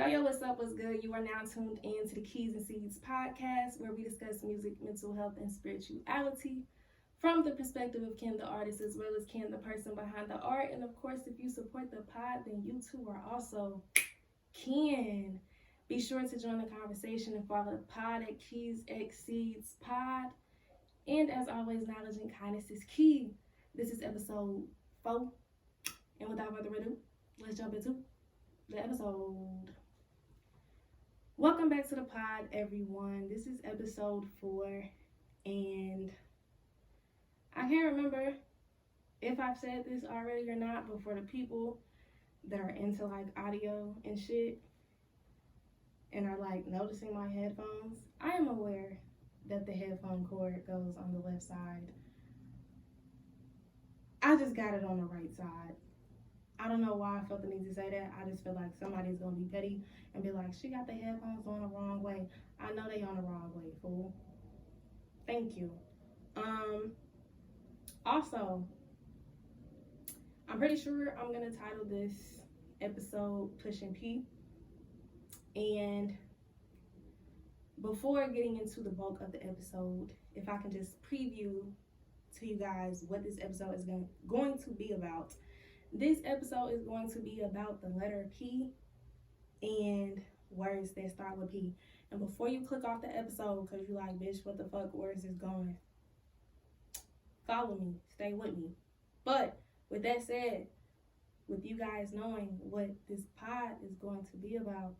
Yo, what's up? What's good? You are now tuned in to the Keys and Seeds podcast, where we discuss music, mental health, and spirituality from the perspective of Ken the artist, as well as Ken the person behind the art. And of course, if you support the pod, then you too are also Ken. Be sure to join the conversation and follow the pod at Keys X Seeds Pod. And as always, knowledge and kindness is key. This is episode 4. And without further ado, let's jump into the episode. Welcome back to the pod, everyone. This is episode 4, and I can't remember if I've said this already or not, but for the people that are into like audio and shit and are like noticing my headphones, I am aware that the headphone cord goes on the left side. I just got it on the right side. I don't know why I felt the need to say that. I just feel like somebody's gonna be petty and be like, she got the headphones on the wrong way. I know they on the wrong way, fool. Thank you. Also, I'm pretty sure I'm gonna title this episode Pushin P. And before getting into the bulk of the episode, if I can just preview to you guys what this episode is going to be about. This episode is going to be about the letter P and words that start with P. And before you click off the episode, because you're like, bitch, what the fuck, where is this going? Follow me. Stay with me. But with that said, with you guys knowing what this pod is going to be about,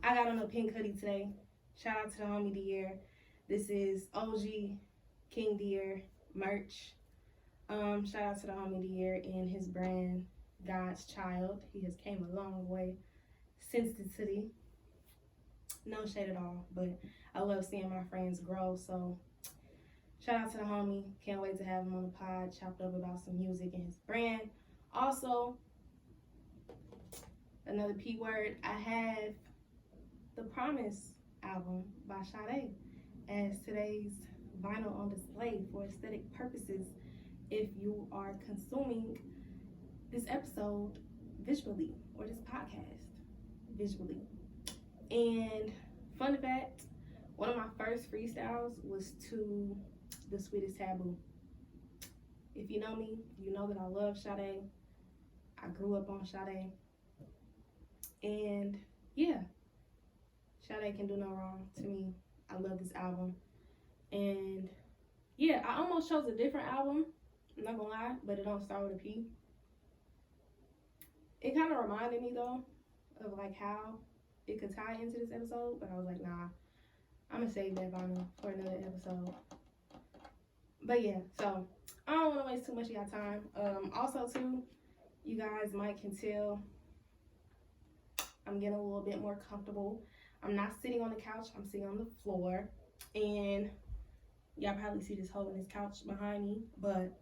I got on a pink hoodie today. Shout out to the homie Dier. This is OG King Dier merch. Shout out to the homie Dier and his brand, God's Child. He has came a long way since the city. No shade at all, but I love seeing my friends grow. So shout out to the homie. Can't wait to have him on the pod, chopped up about some music and his brand. Also, another P word, I have the Promise album by Sade as today's vinyl on display for aesthetic purposes if you are consuming this episode visually, or this podcast visually. And fun fact, one of my first freestyles was to The Sweetest Taboo. If you know me, you know that I love Sade. I grew up on Sade. And yeah, Sade can do no wrong to me. I love this album. And yeah, I almost chose a different album, I'm not gonna lie, but it don't start with a P. It kind of reminded me though of like how it could tie into this episode, but I was like, nah, I'm gonna save that vinyl for another episode. But yeah, so I don't want to waste too much of your time. Also too, you guys might can tell I'm getting a little bit more comfortable. I'm not sitting on the couch, I'm sitting on the floor, and y'all probably see this hole in this couch behind me, but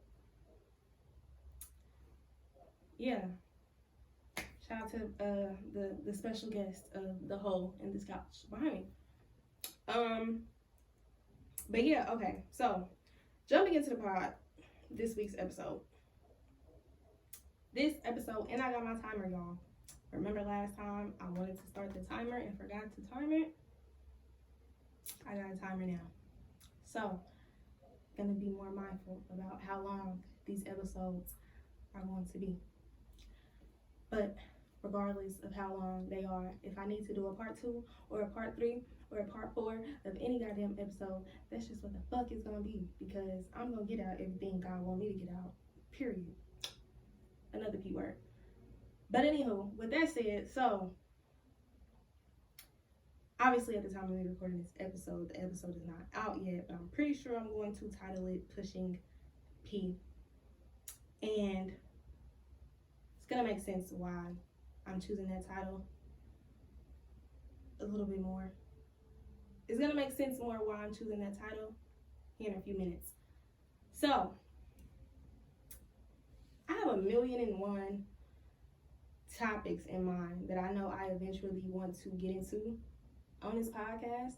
yeah, shout out to the special guest of the hole in this couch behind me. But yeah, okay, so jumping into the pod, this week's episode. This episode, and I got my timer, y'all. Remember last time I wanted to start the timer and forgot to time it? I got a timer now. So, gonna be more mindful about how long these episodes are going to be. But regardless of how long they are, if I need to do a part 2 or a part 3 or a part 4 of any goddamn episode, that's just what the fuck it's gonna be, because I'm gonna get out everything God want me to get out, period. Another P word. But anywho, with that said, so obviously at the time of me recording this episode, the episode is not out yet, but I'm pretty sure I'm going to title it Pushing P. And it's gonna make sense why I'm choosing that title a little bit more. It's gonna make sense more why I'm choosing that title here in a few minutes. So, I have 1,000,001 topics in mind that I know I eventually want to get into on this podcast.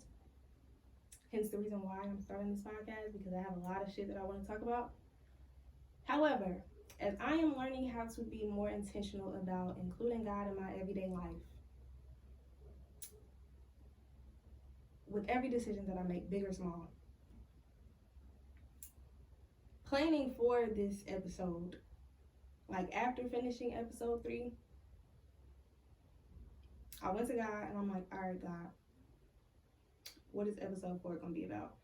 Hence the reason why I'm starting this podcast, because I have a lot of shit that I want to talk about. However, as I am learning how to be more intentional about including God in my everyday life, with every decision that I make, big or small. Planning for this episode, like after finishing episode 3, I went to God and I'm like, all right, God, what is episode 4 going to be about?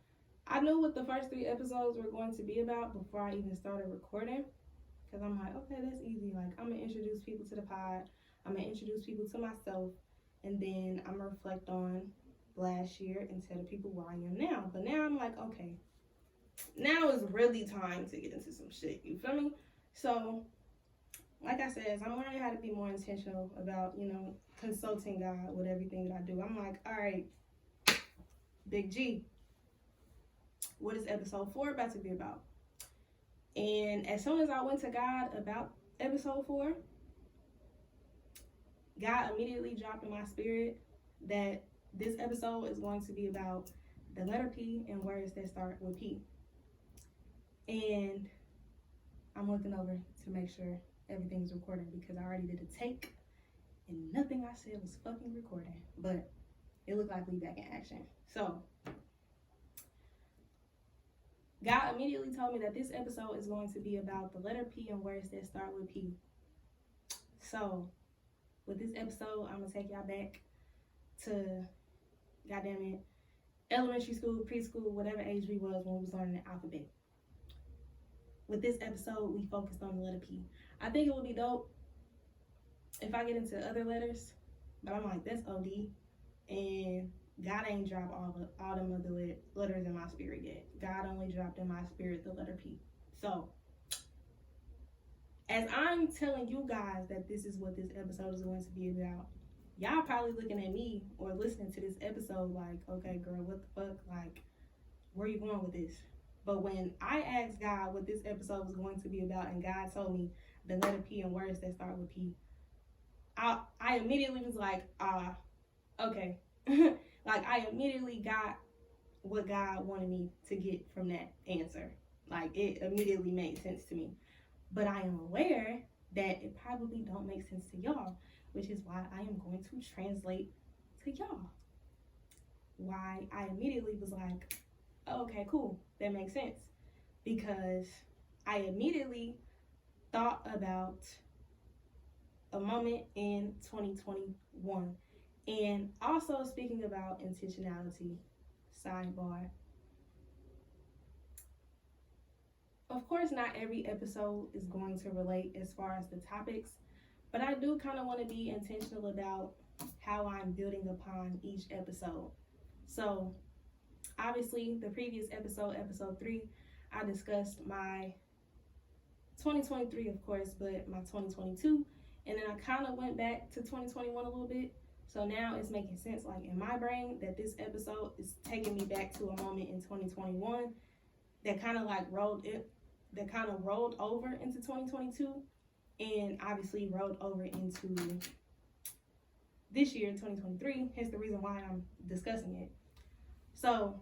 I knew what the first 3 episodes were going to be about before I even started recording. Because I'm like, okay, that's easy. Like, I'm going to introduce people to the pod. I'm going to introduce people to myself. And then I'm going to reflect on last year and tell the people where I am now. But now I'm like, okay, now is really time to get into some shit. You feel me? So, like I said, I'm learning how to be more intentional about, consulting God with everything that I do. I'm like, all right, Big G, what is episode 4 about to be about? And as soon as I went to God about episode 4, God immediately dropped in my spirit that this episode is going to be about the letter P and words that start with P. And I'm looking over to make sure everything's recording because I already did a take and nothing I said was fucking recording. But it looked like we back in action. So, God immediately told me that this episode is going to be about the letter P and words that start with P. So, with this episode, I'm going to take y'all back to, goddamn it, elementary school, preschool, whatever age we was when we was learning the alphabet. With this episode, we focused on the letter P. I think it would be dope if I get into other letters, but I'm like, that's OD. And God ain't dropped all them other letters in my spirit yet. God only dropped in my spirit the letter P. So, as I'm telling you guys that this is what this episode is going to be about, y'all probably looking at me or listening to this episode like, okay, girl, what the fuck? Like, where are you going with this? But when I asked God what this episode was going to be about and God told me the letter P and words that start with P, I immediately was like, okay. Like, I immediately got what God wanted me to get from that answer. Like, it immediately made sense to me. But I am aware that it probably don't make sense to y'all, which is why I am going to translate to y'all. Why I immediately was like, oh, okay, cool, that makes sense. Because I immediately thought about a moment in 2021. And also, speaking about intentionality, sidebar. Of course, not every episode is going to relate as far as the topics, but I do kind of want to be intentional about how I'm building upon each episode. So, obviously, the previous episode, episode 3, I discussed my 2023, of course, but my 2022, and then I kind of went back to 2021 a little bit. So now it's making sense, like in my brain, that this episode is taking me back to a moment in 2021 that kind of like rolled over into 2022, and obviously rolled over into this year, 2023. Hence the reason why I'm discussing it. So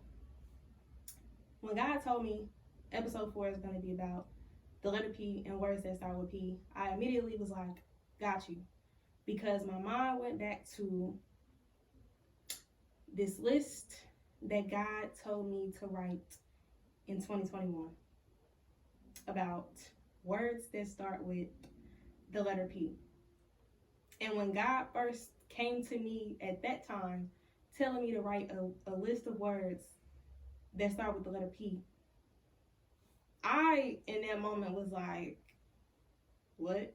when God told me episode 4 is going to be about the letter P and words that start with P, I immediately was like, got you. Because my mind went back to this list that God told me to write in 2021 about words that start with the letter P. And when God first came to me at that time, telling me to write a list of words that start with the letter P, I, in that moment, was like, what?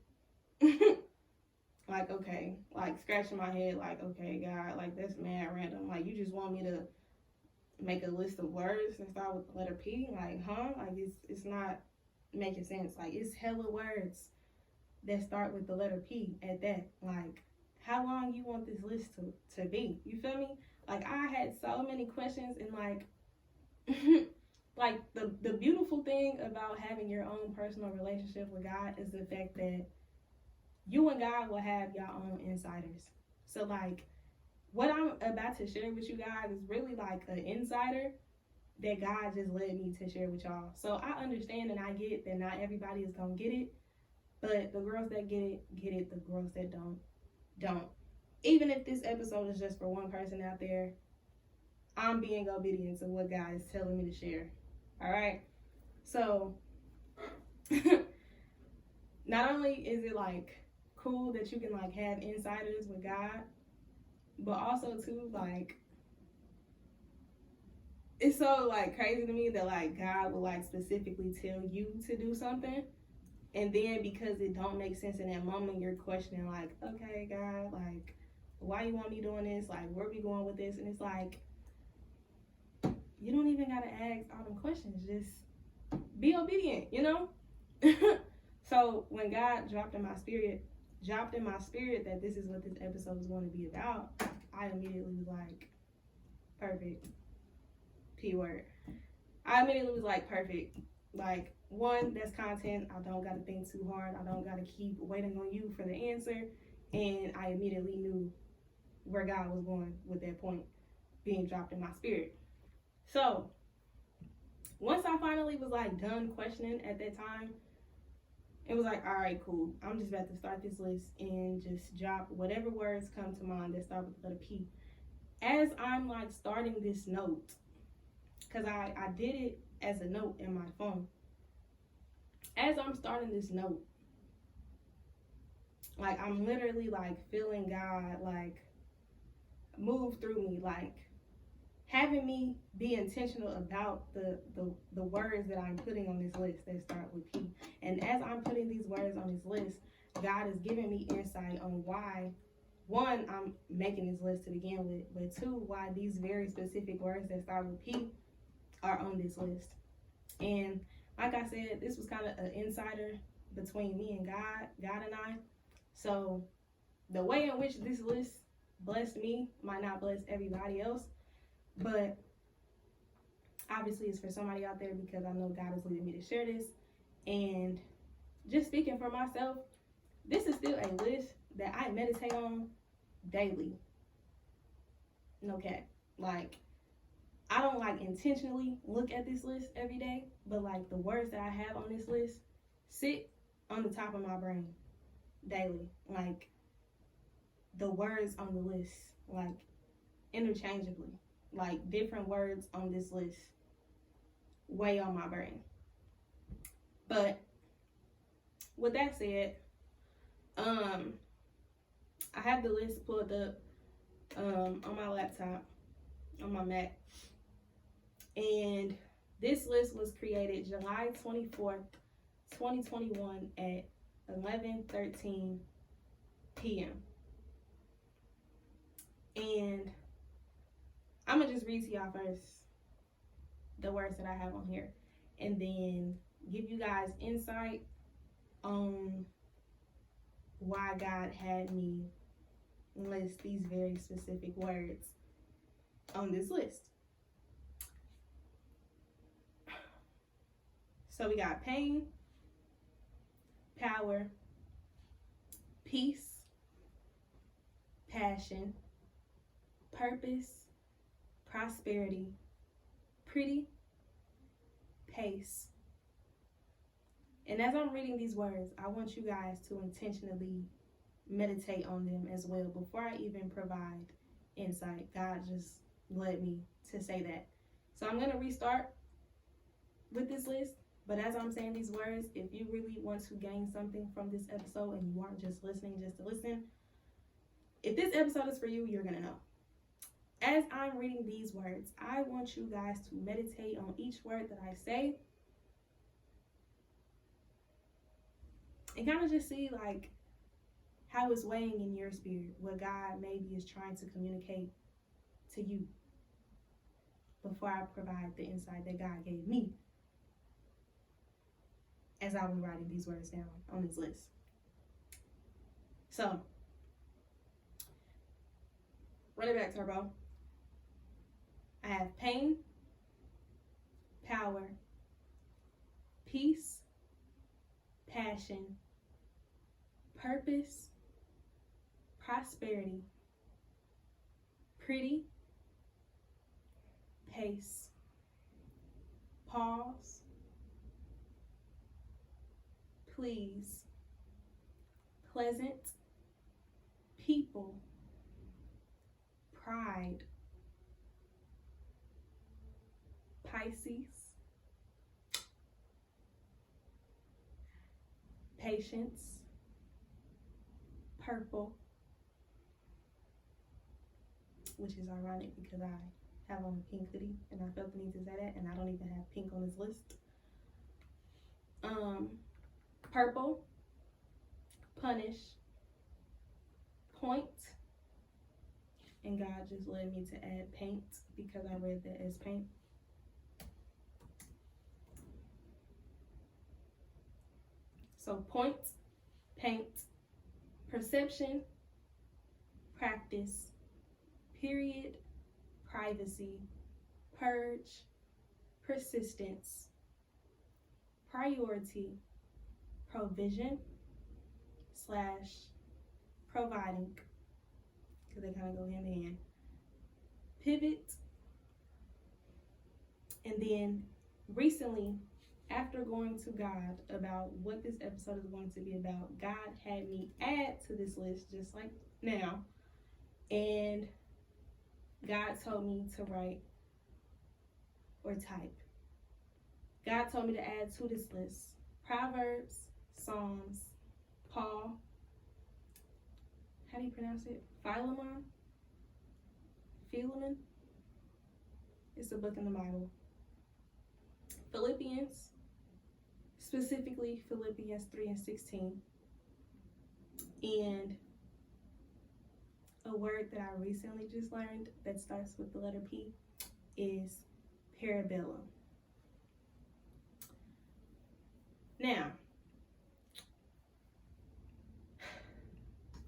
Like, okay, like scratching my head, like, okay, God, like that's mad random. Like, you just want me to make a list of words and start with the letter P? Like, huh? Like, it's not making sense. Like, it's hella words that start with the letter P at that. Like, how long you want this list to be? You feel me? Like, I had so many questions, and like, like the beautiful thing about having your own personal relationship with God is the fact that you and God will have your own insiders. So, like, what I'm about to share with you guys is really like an insider that God just led me to share with y'all. So, I understand and I get that not everybody is going to get it. But the girls that get it. The girls that don't. Even if this episode is just for one person out there, I'm being obedient to what God is telling me to share. All right. So not only is it like cool that you can like have insiders with God, but also too like it's so like crazy to me that like God will like specifically tell you to do something, and then because it don't make sense in that moment, you're questioning like, okay, God, like why you want me doing this? Like where we going with this? And it's like you don't even gotta ask all them questions. Just be obedient, you know? So when God dropped in my spirit that this is what this episode is going to be about, I immediately was like, perfect. P word. I immediately was like, perfect. Like, one, that's content. I don't gotta think too hard. I don't gotta keep waiting on you for the answer. And I immediately knew where God was going with that point being dropped in my spirit. So once I finally was like done questioning at that time, it was like, all right, cool. I'm just about to start this list and just drop whatever words come to mind that start with the letter P. As I'm like starting this note, because I did it as a note in my phone. As I'm starting this note, like I'm literally like feeling God like move through me, like having me be intentional about the words that I'm putting on this list that start with P. And as I'm putting these words on this list, God is giving me insight on why, one, I'm making this list to begin with, but two, why these very specific words that start with P are on this list. And like I said, this was kind of an insider between me and God and I. So the way in which this list blessed me might not bless everybody else, but obviously it's for somebody out there because I know God is leading me to share this. And just speaking for myself, this is still a list that I meditate on daily. No cap. Like, I don't like intentionally look at this list every day, but like the words that I have on this list sit on the top of my brain daily. Like the words on the list, like interchangeably. Like different words on this list weigh on my brain. But with that said, I have the list pulled up on my laptop, on my Mac. And this list was created July 24th, 2021 at 11:13 p.m. And I'm gonna just read to y'all first the words that I have on here, and then give you guys insight on why God had me list these very specific words on this list. So we got pain, power, peace, passion, purpose, prosperity, pretty, pace. And as I'm reading these words, I want you guys to intentionally meditate on them as well. Before I even provide insight, God just led me to say that. So I'm going to restart with this list. But as I'm saying these words, if you really want to gain something from this episode and you aren't just listening just to listen, if this episode is for you, you're going to know. As I'm reading these words, I want you guys to meditate on each word that I say and kind of just see like how it's weighing in your spirit, what God maybe is trying to communicate to you before I provide the insight that God gave me as I was writing these words down on this list. So, run it back, Turbo. I have pain, power, peace, passion, purpose, prosperity, pretty, pace, pause, please, pleasant, people, pride, Pisces, patience, purple, which is ironic because I have on a pink hoodie and I felt the need to say that, and I don't even have pink on this list. Purple, punish, point, and God just led me to add paint because I read that as paint. So point, paint, perception, practice, period, privacy, purge, persistence, priority, provision / providing, because they kind of go hand in hand, pivot, and then recently, after going to God about what this episode is going to be about, God had me add to this list just like now, and God told me to write or type. God told me to add to this list Proverbs, Psalms, Paul, how do you pronounce it? Philemon? It's a book in the Bible. Philippians, specifically Philippians 3:16. And a word that I recently just learned that starts with the letter P is parabellum. Now,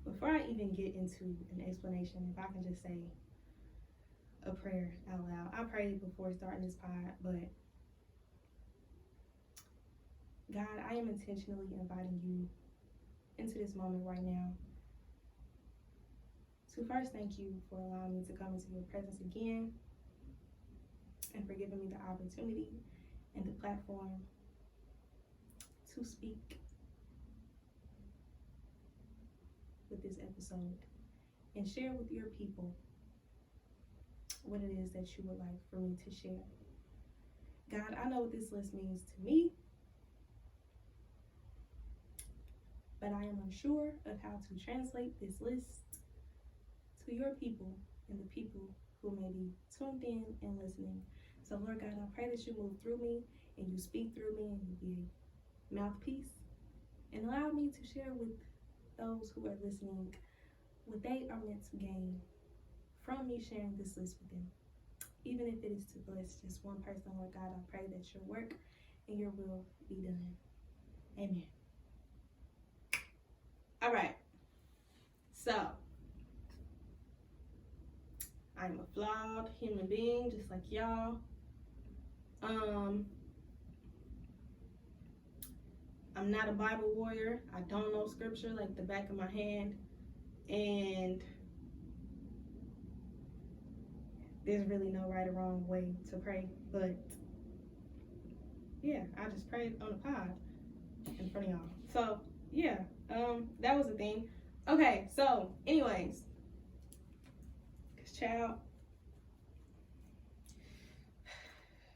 before I even get into an explanation, if I can just say a prayer out loud. I prayed before starting this pod, but God, I am intentionally inviting you into this moment right now to first thank you for allowing me to come into your presence again and for giving me the opportunity and the platform to speak with this episode and share with your people what it is that you would like for me to share. God, I know what this list means to me, but I am unsure of how to translate this list to your people and the people who may be tuned in and listening. So Lord God, I pray that you move through me and you speak through me and you be a mouthpiece and allow me to share with those who are listening what they are meant to gain from me sharing this list with them. Even if it is to bless just one person, Lord God, I pray that your work and your will be done. Amen. All right. So, I'm a flawed human being, just like y'all. I'm not a Bible warrior. I don't know scripture like the back of my hand. And there's really no right or wrong way to pray. But yeah, I just prayed on the pod in front of y'all. So yeah, that was the thing. Okay, so anyways, this child,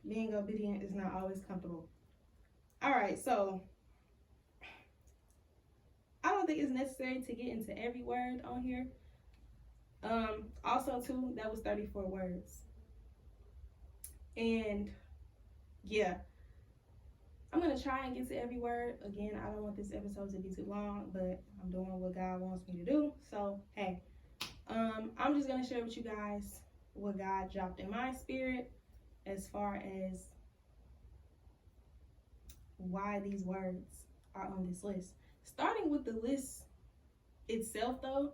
being obedient is not always comfortable. All right, so I don't think it's necessary to get into every word on here. Also too, that was 34 words. And yeah, I'm gonna try and get to every word. Again, I don't want this episode to be too long, but I'm doing what God wants me to do. So hey, I'm just gonna share with you guys what God dropped in my spirit as far as why these words are on this list. Starting with the list itself though,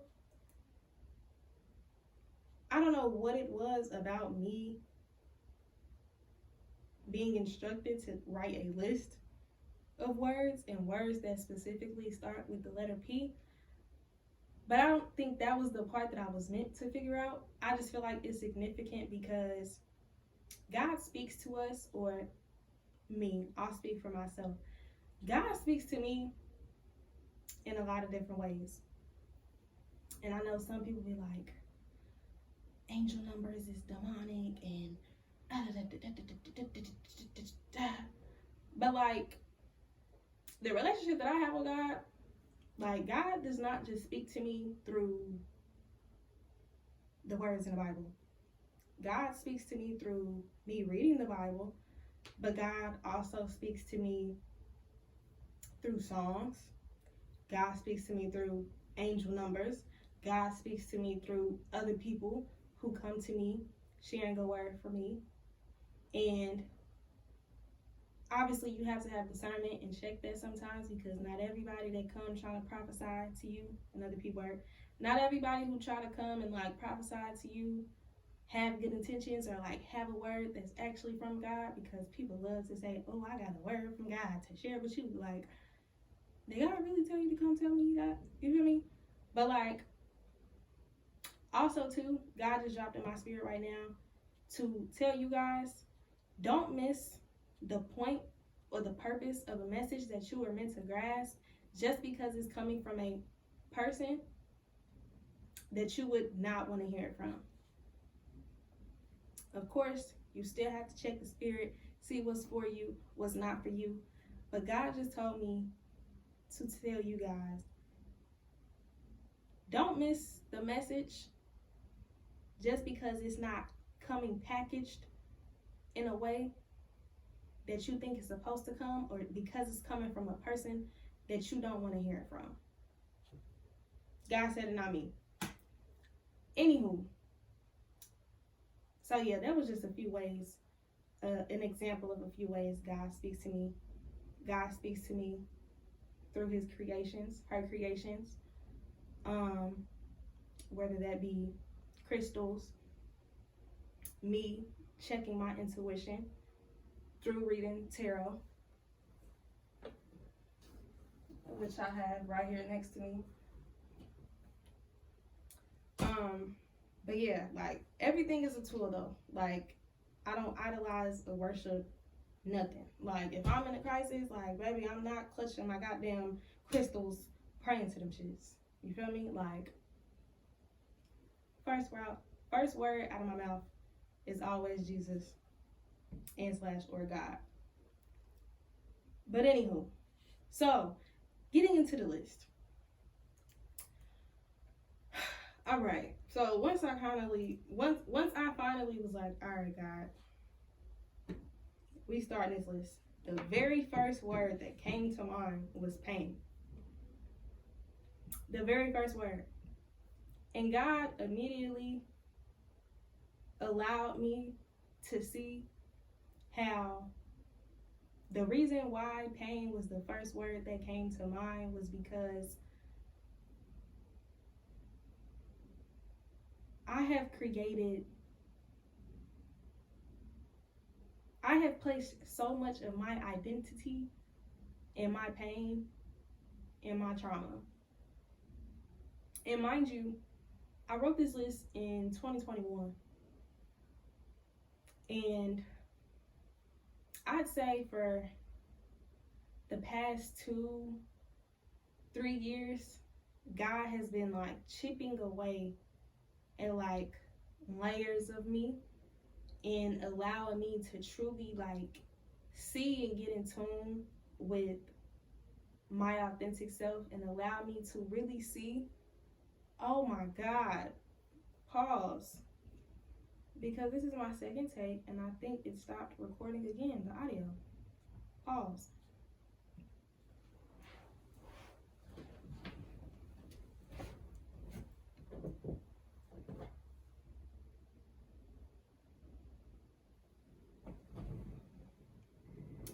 I don't know what it was about me being instructed to write a list of words and words that specifically start with the letter P. But I don't think that was the part that I was meant to figure out. I just feel like it's significant because God speaks to us, or me, I'll speak for myself. God speaks to me in a lot of different ways. And I know some people be like, angel numbers is demonic and But like the relationship that I have with God, like God does not just speak to me through the words in the Bible. God speaks to me through me reading the Bible, but God also speaks to me through songs. God speaks to me through angel numbers. God speaks to me through other people who come to me sharing a word for me. And obviously you have to have discernment and check that sometimes, because not everybody that comes trying to prophesy to you, and other people are, not everybody who try to come and like prophesy to you have good intentions or like have a word that's actually from God, because people love to say, oh, I got a word from God to share with you. Like, did God really tell you to come tell me that? You feel me? But like, also too, God just dropped in my spirit right now to tell you guys, don't miss the point or the purpose of a message that you are meant to grasp just because it's coming from a person that you would not want to hear it from. Of course, you still have to check the spirit, see what's for you, what's not for you. But God just told me to tell you guys, don't miss the message just because it's not coming packaged in a way that you think it's supposed to come, or because it's coming from a person that you don't want to hear it from. God said it, not me. Anywho, so yeah, that was just a few ways, an example of a few ways God speaks to me. God speaks to me through his creations, her creations, whether that be crystals, me checking my intuition through reading tarot, which I have right here next to me. But yeah, like everything is a tool though. Like, I don't idolize or worship nothing. Like, if I'm in a crisis, like, baby, I'm not clutching my goddamn crystals praying to them shits. You feel me? Like, first word out of my mouth is always Jesus and / or God. But anywho, so getting into the list. All right. So once I finally was like, all right, God, we start this list. The very first word that came to mind was pain. The very first word. And God immediately allowed me to see how the reason why pain was the first word that came to mind was because I have placed so much of my identity in my pain and my trauma. And mind you, I wrote this list in 2021. And I'd say for the past 2-3 years, God has been like chipping away at like layers of me and allowing me to truly like see and get in tune with my authentic self, and allow me to really see, oh my God, pause, because this is my second take and I think it stopped recording again, the audio. Pause.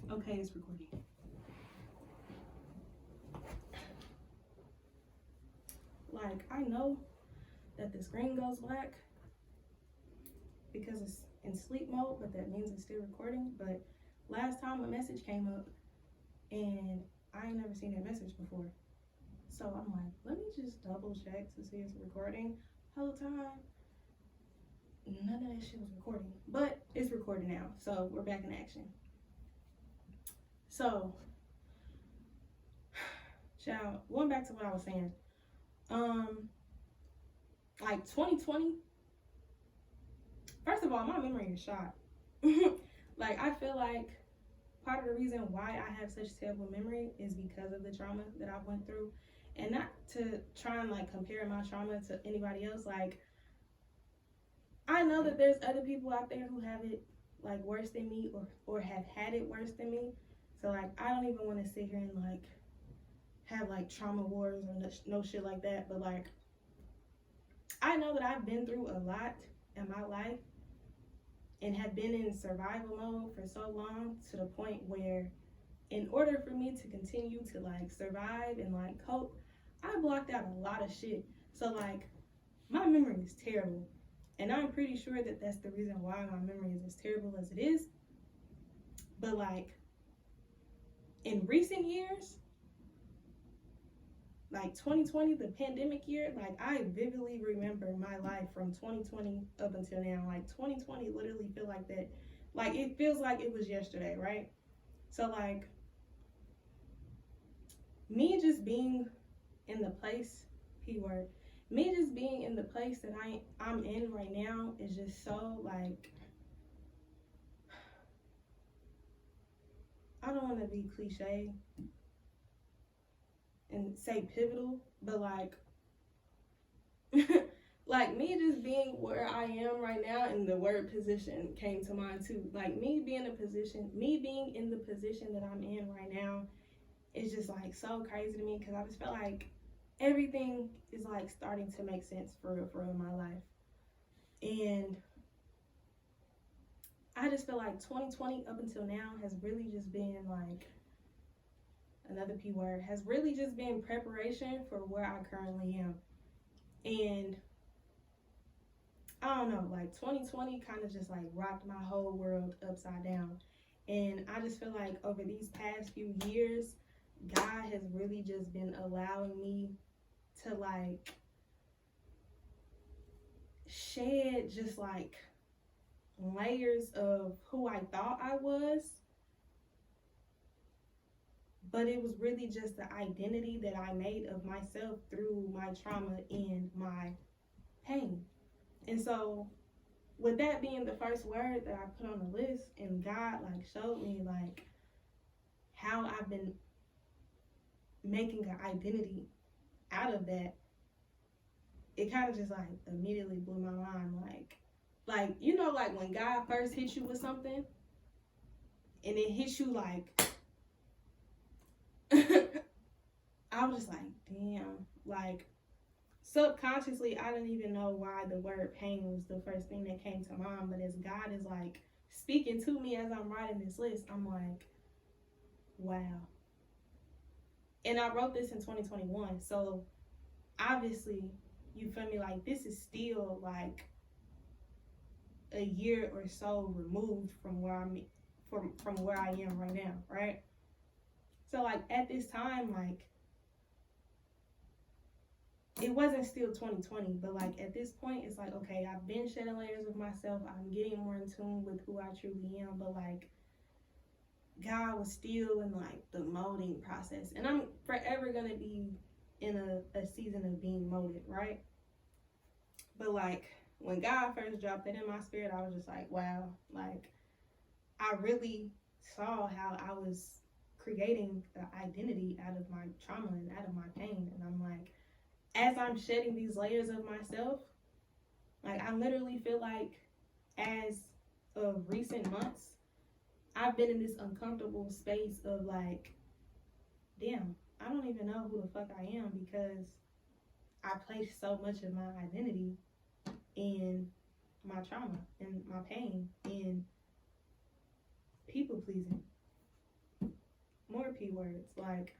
Okay, it's recording. Like, I know that the screen goes black because it's in sleep mode, but that means it's still recording. But last time a message came up and I ain't never seen that message before. So I'm like, let me just double check to see it's recording. Whole time, none of that shit was recording, but it's recording now. So we're back in action. So, child, going back to what I was saying, like 2020, first of all, my memory is shot. Like, I feel like part of the reason why I have such terrible memory is because of the trauma that I went through. And not to try and like compare my trauma to anybody else. Like, I know that there's other people out there who have it like worse than me, or have had it worse than me. So like, I don't even want to sit here and like have like trauma wars or no shit like that. But like, I know that I've been through a lot in my life and have been in survival mode for so long, to the point where in order for me to continue to like survive and like cope, I blocked out a lot of shit. So like, my memory is terrible. And I'm pretty sure that that's the reason why my memory is as terrible as it is. But like, in recent years, like 2020, the pandemic year, like I vividly remember my life from 2020 up until now. Like 2020 literally feel like that. Like, it feels like it was yesterday, right? So like, me just being in the place, keyword, me just being in the place that I'm in right now is just so like, I don't want to be cliche and say pivotal, but like, like me just being where I am right now, and the word position came to mind too. Like, me being in the position that I'm in right now is just like so crazy to me, because I just feel like everything is like starting to make sense for real in my life. And I just feel like 2020 up until now has really just been like, another P word, has really just been preparation for where I currently am. And I don't know, like 2020 kind of just like rocked my whole world upside down. And I just feel like over these past few years, God has really just been allowing me to like shed just like layers of who I thought I was. But it was really just the identity that I made of myself through my trauma and my pain. And so, with that being the first word that I put on the list, and God like showed me like how I've been making an identity out of that, it kind of just like immediately blew my mind. Like you know, like when God first hits you with something, and it hits you like, I was just like, damn, like subconsciously, I didn't even know why the word pain was the first thing that came to mind. But as God is like speaking to me as I'm writing this list, I'm like, wow. And I wrote this in 2021. So obviously, you feel me? Like, this is still like a year or so removed from where from where I am right now, right? So like, at this time, like, it wasn't still 2020, but like at this point, it's like, okay, I've been shedding layers of myself. I'm getting more in tune with who I truly am, but like, God was still in like the molding process. And I'm forever gonna be in a season of being molded, right? But like, when God first dropped it in my spirit, I was just like, wow, like, I really saw how I was creating an identity out of my trauma and out of my pain. And I'm like, as I'm shedding these layers of myself, like, I literally feel like as of recent months, I've been in this uncomfortable space of like, damn, I don't even know who the fuck I am, because I placed so much of my identity in my trauma and my pain and people pleasing. More P words, like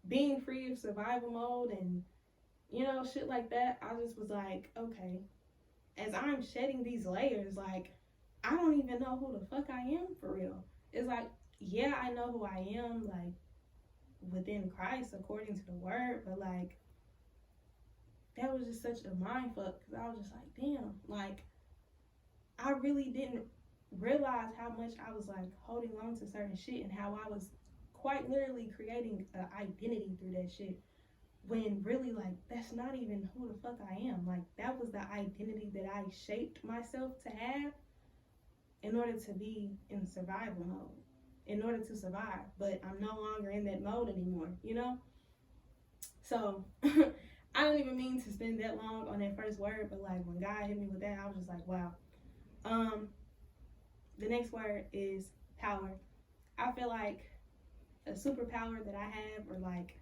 being free of survival mode and, you know, shit like that. I just was like, okay, as I'm shedding these layers, like, I don't even know who the fuck I am for real. It's like, yeah, I know who I am, like, within Christ according to the word, but like, that was just such a mind fuck, because I was just like, damn, like, I really didn't realize how much I was like holding on to certain shit, and how I was quite literally creating an identity through that shit, when really, like, that's not even who the fuck I am. Like, that was the identity that I shaped myself to have, in order to be in survival mode, in order to survive. But I'm no longer in that mode anymore, you know? So I don't even mean to spend that long on that first word, but like when God hit me with that, I was just like, wow. The next word is power. I feel like a superpower that I have, or like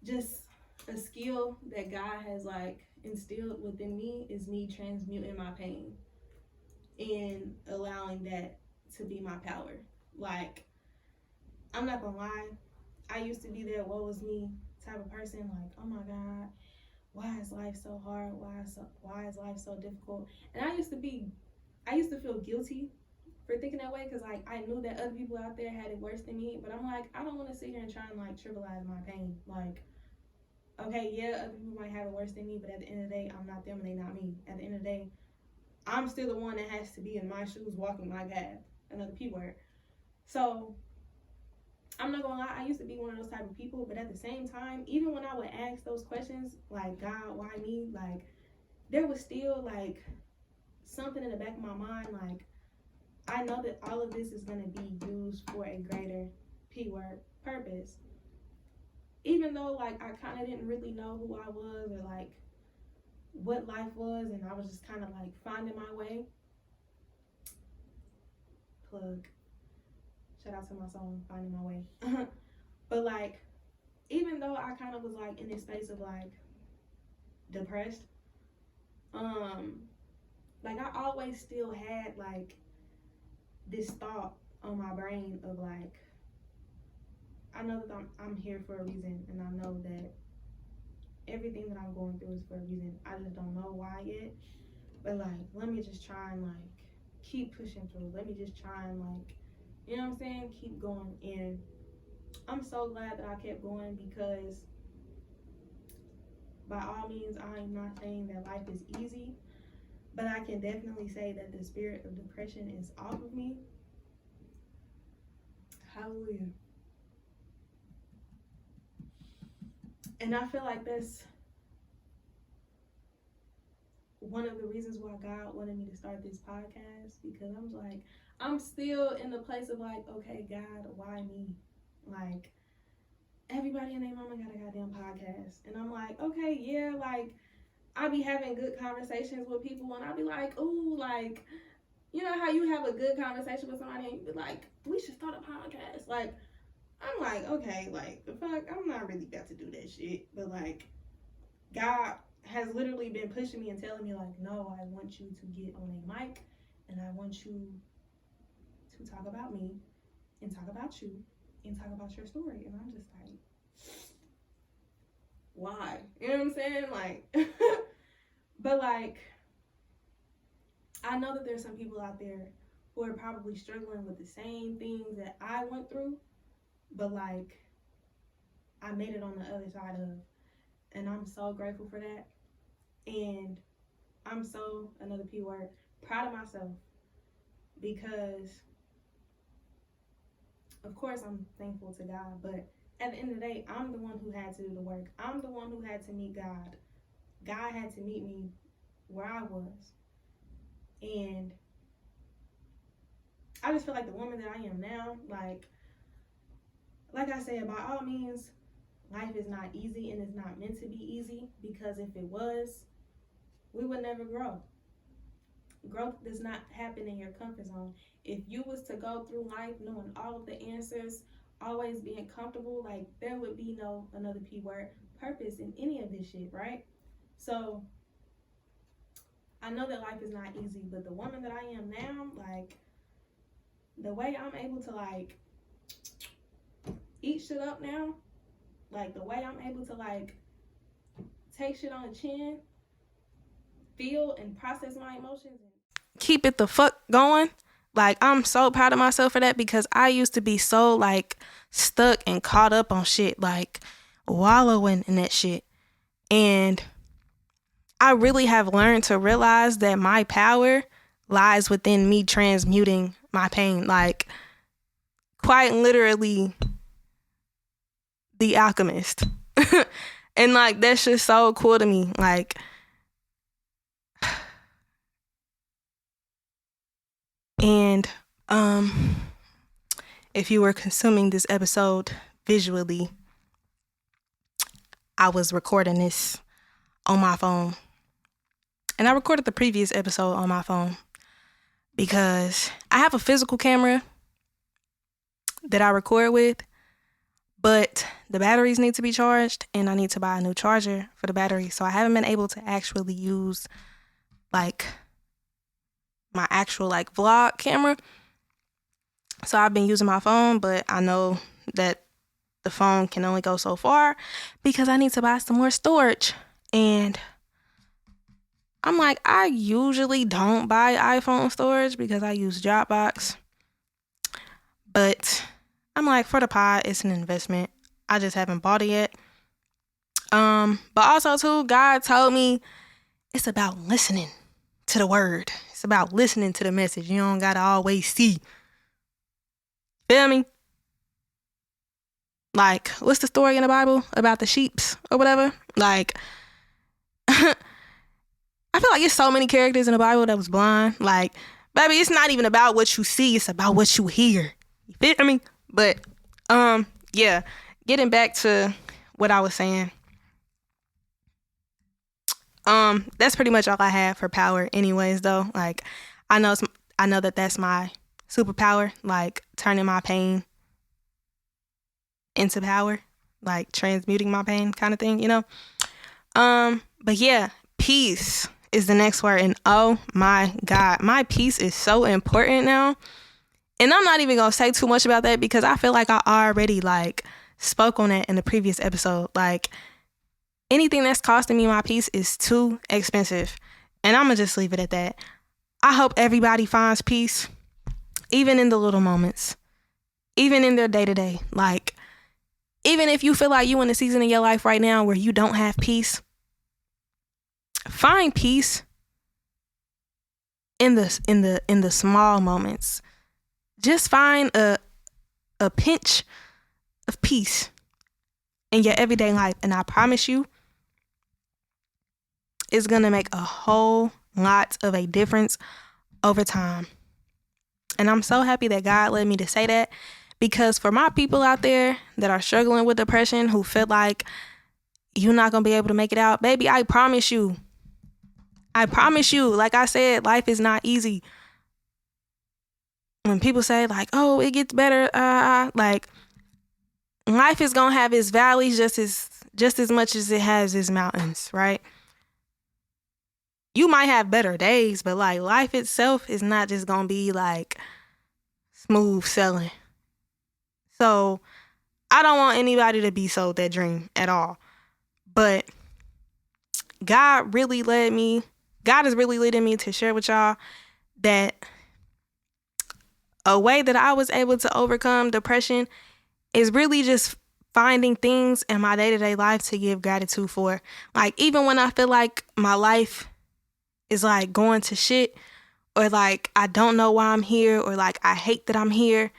just a skill that God has like instilled within me, is me transmuting my pain and allowing that to be my power. Like, I'm not gonna lie, I used to be that woe was me type of person, like, oh my God, why is life so hard? Why is life so difficult? And I used to feel guilty for thinking that way, because like I knew that other people out there had it worse than me, but I'm like, I don't want to sit here and try and like trivialize my pain. Like, okay, yeah, other people might have it worse than me, but at the end of the day, I'm not them and they not me. At the end of the day, I'm still the one that has to be in my shoes, walking my path. Another P word. So I'm not gonna lie, I used to be one of those type of people, but at the same time, even when I would ask those questions, like, God, why me? Like, there was still like something in the back of my mind, like, I know that all of this is gonna be used for a greater P word purpose. Even though like I kind of didn't really know who I was, or like what life was, and I was just kind of like finding my way. Plug. Shout out to my song, Finding My Way. But like, even though I kind of was like in this space of like depressed, like I always still had like this thought on my brain of like, I know that I'm here for a reason, and I know that everything that I'm going through is for a reason. I just don't know why yet. But like, let me just try and like keep pushing through. Let me just try and like, you know what I'm saying? Keep going. And I'm so glad that I kept going, because by all means, I am not saying that life is easy, but I can definitely say that the spirit of depression is off of me. Hallelujah. And I feel like that's one of the reasons why God wanted me to start this podcast, because I was like, I'm still in the place of like, okay, God, why me? Like, everybody and their mama got a goddamn podcast. And I'm like, okay, yeah, like, I be having good conversations with people, and I be like, ooh, like, you know how you have a good conversation with somebody and you be like, we should start a podcast. Like, I'm like, okay, like, the fuck, I'm not really about to do that shit. But like, God has literally been pushing me and telling me like, no, I want you to get on a mic, and I want you to talk about me and talk about you and talk about your story. And I'm just like, why? You know what I'm saying? Like, but like, I know that there's some people out there who are probably struggling with the same things that I went through, but like, I made it on the other side of, and I'm so grateful for that. And I'm so, another P word, proud of myself, because of course I'm thankful to God, but at the end of the day, I'm the one who had to do the work. I'm the one who had to meet God. God had to meet me where I was. And I just feel like the woman that I am now, like I said, by all means, life is not easy, and it's not meant to be easy, because if it was, we would never grow. Growth does not happen in your comfort zone. If you was to go through life knowing all of the answers, always being comfortable, like, there would be no, another P word, purpose in any of this shit, right? So I know that life is not easy, but the woman that I am now, like, the way I'm able to like eat shit up now, like the way I'm able to like take shit on the chin, feel and process my emotions, and keep it the fuck going. Like, I'm so proud of myself for that, because I used to be so like stuck and caught up on shit, like wallowing in that shit. And I really have learned to realize that my power lies within me transmuting my pain. Like, quite literally, the alchemist. And like, that's just so cool to me. Like, And if you were consuming this episode visually, I was recording this on my phone. And I recorded the previous episode on my phone because I have a physical camera that I record with, but the batteries need to be charged and I need to buy a new charger for the battery. So I haven't been able to actually use like my actual like vlog camera. So I've been using my phone, but I know that the phone can only go so far because I need to buy some more storage. And I'm like, I usually don't buy iPhone storage because I use Dropbox. But I'm like, for the pod, it's an investment. I just haven't bought it yet. But also too, God told me it's about listening to the word. It's about listening to the message. You don't gotta always see. Feel me? Like, what's the story in the Bible about the sheeps or whatever? Like, I feel like it's so many characters in the Bible that was blind. Like, baby, it's not even about what you see. It's about what you hear. You feel me? But, yeah, getting back to what I was saying. That's pretty much all I have for power anyways, though. Like, I know that that's my superpower, like turning my pain into power, like transmuting my pain kind of thing, you know? But yeah, peace is the next word. And oh my God, my peace is so important now. And I'm not even gonna say too much about that because I feel like I already like spoke on that in the previous episode. Like, anything that's costing me my peace is too expensive. And I'm gonna just leave it at that. I hope everybody finds peace, even in the little moments, even in their day-to-day. Like, even if you feel like you in a season in your life right now where you don't have peace, find peace in the small moments. Just find a pinch of peace in your everyday life, and I promise you, it's gonna make a whole lot of a difference over time. And I'm so happy that God led me to say that, because for my people out there that are struggling with depression, who feel like you're not gonna be able to make it out, baby, I promise you, like I said, life is not easy. When people say like, oh, it gets better, like, life is gonna have its valleys just as much as it has its mountains, right? You might have better days, but like life itself is not just gonna be like smooth sailing. So I don't want anybody to be sold that dream at all. But God is really leading me to share with y'all that a way that I was able to overcome depression is really just finding things in my day-to-day life to give gratitude for. Like, even when I feel like my life is like going to shit, or like I don't know why I'm here, or like I hate that I'm here.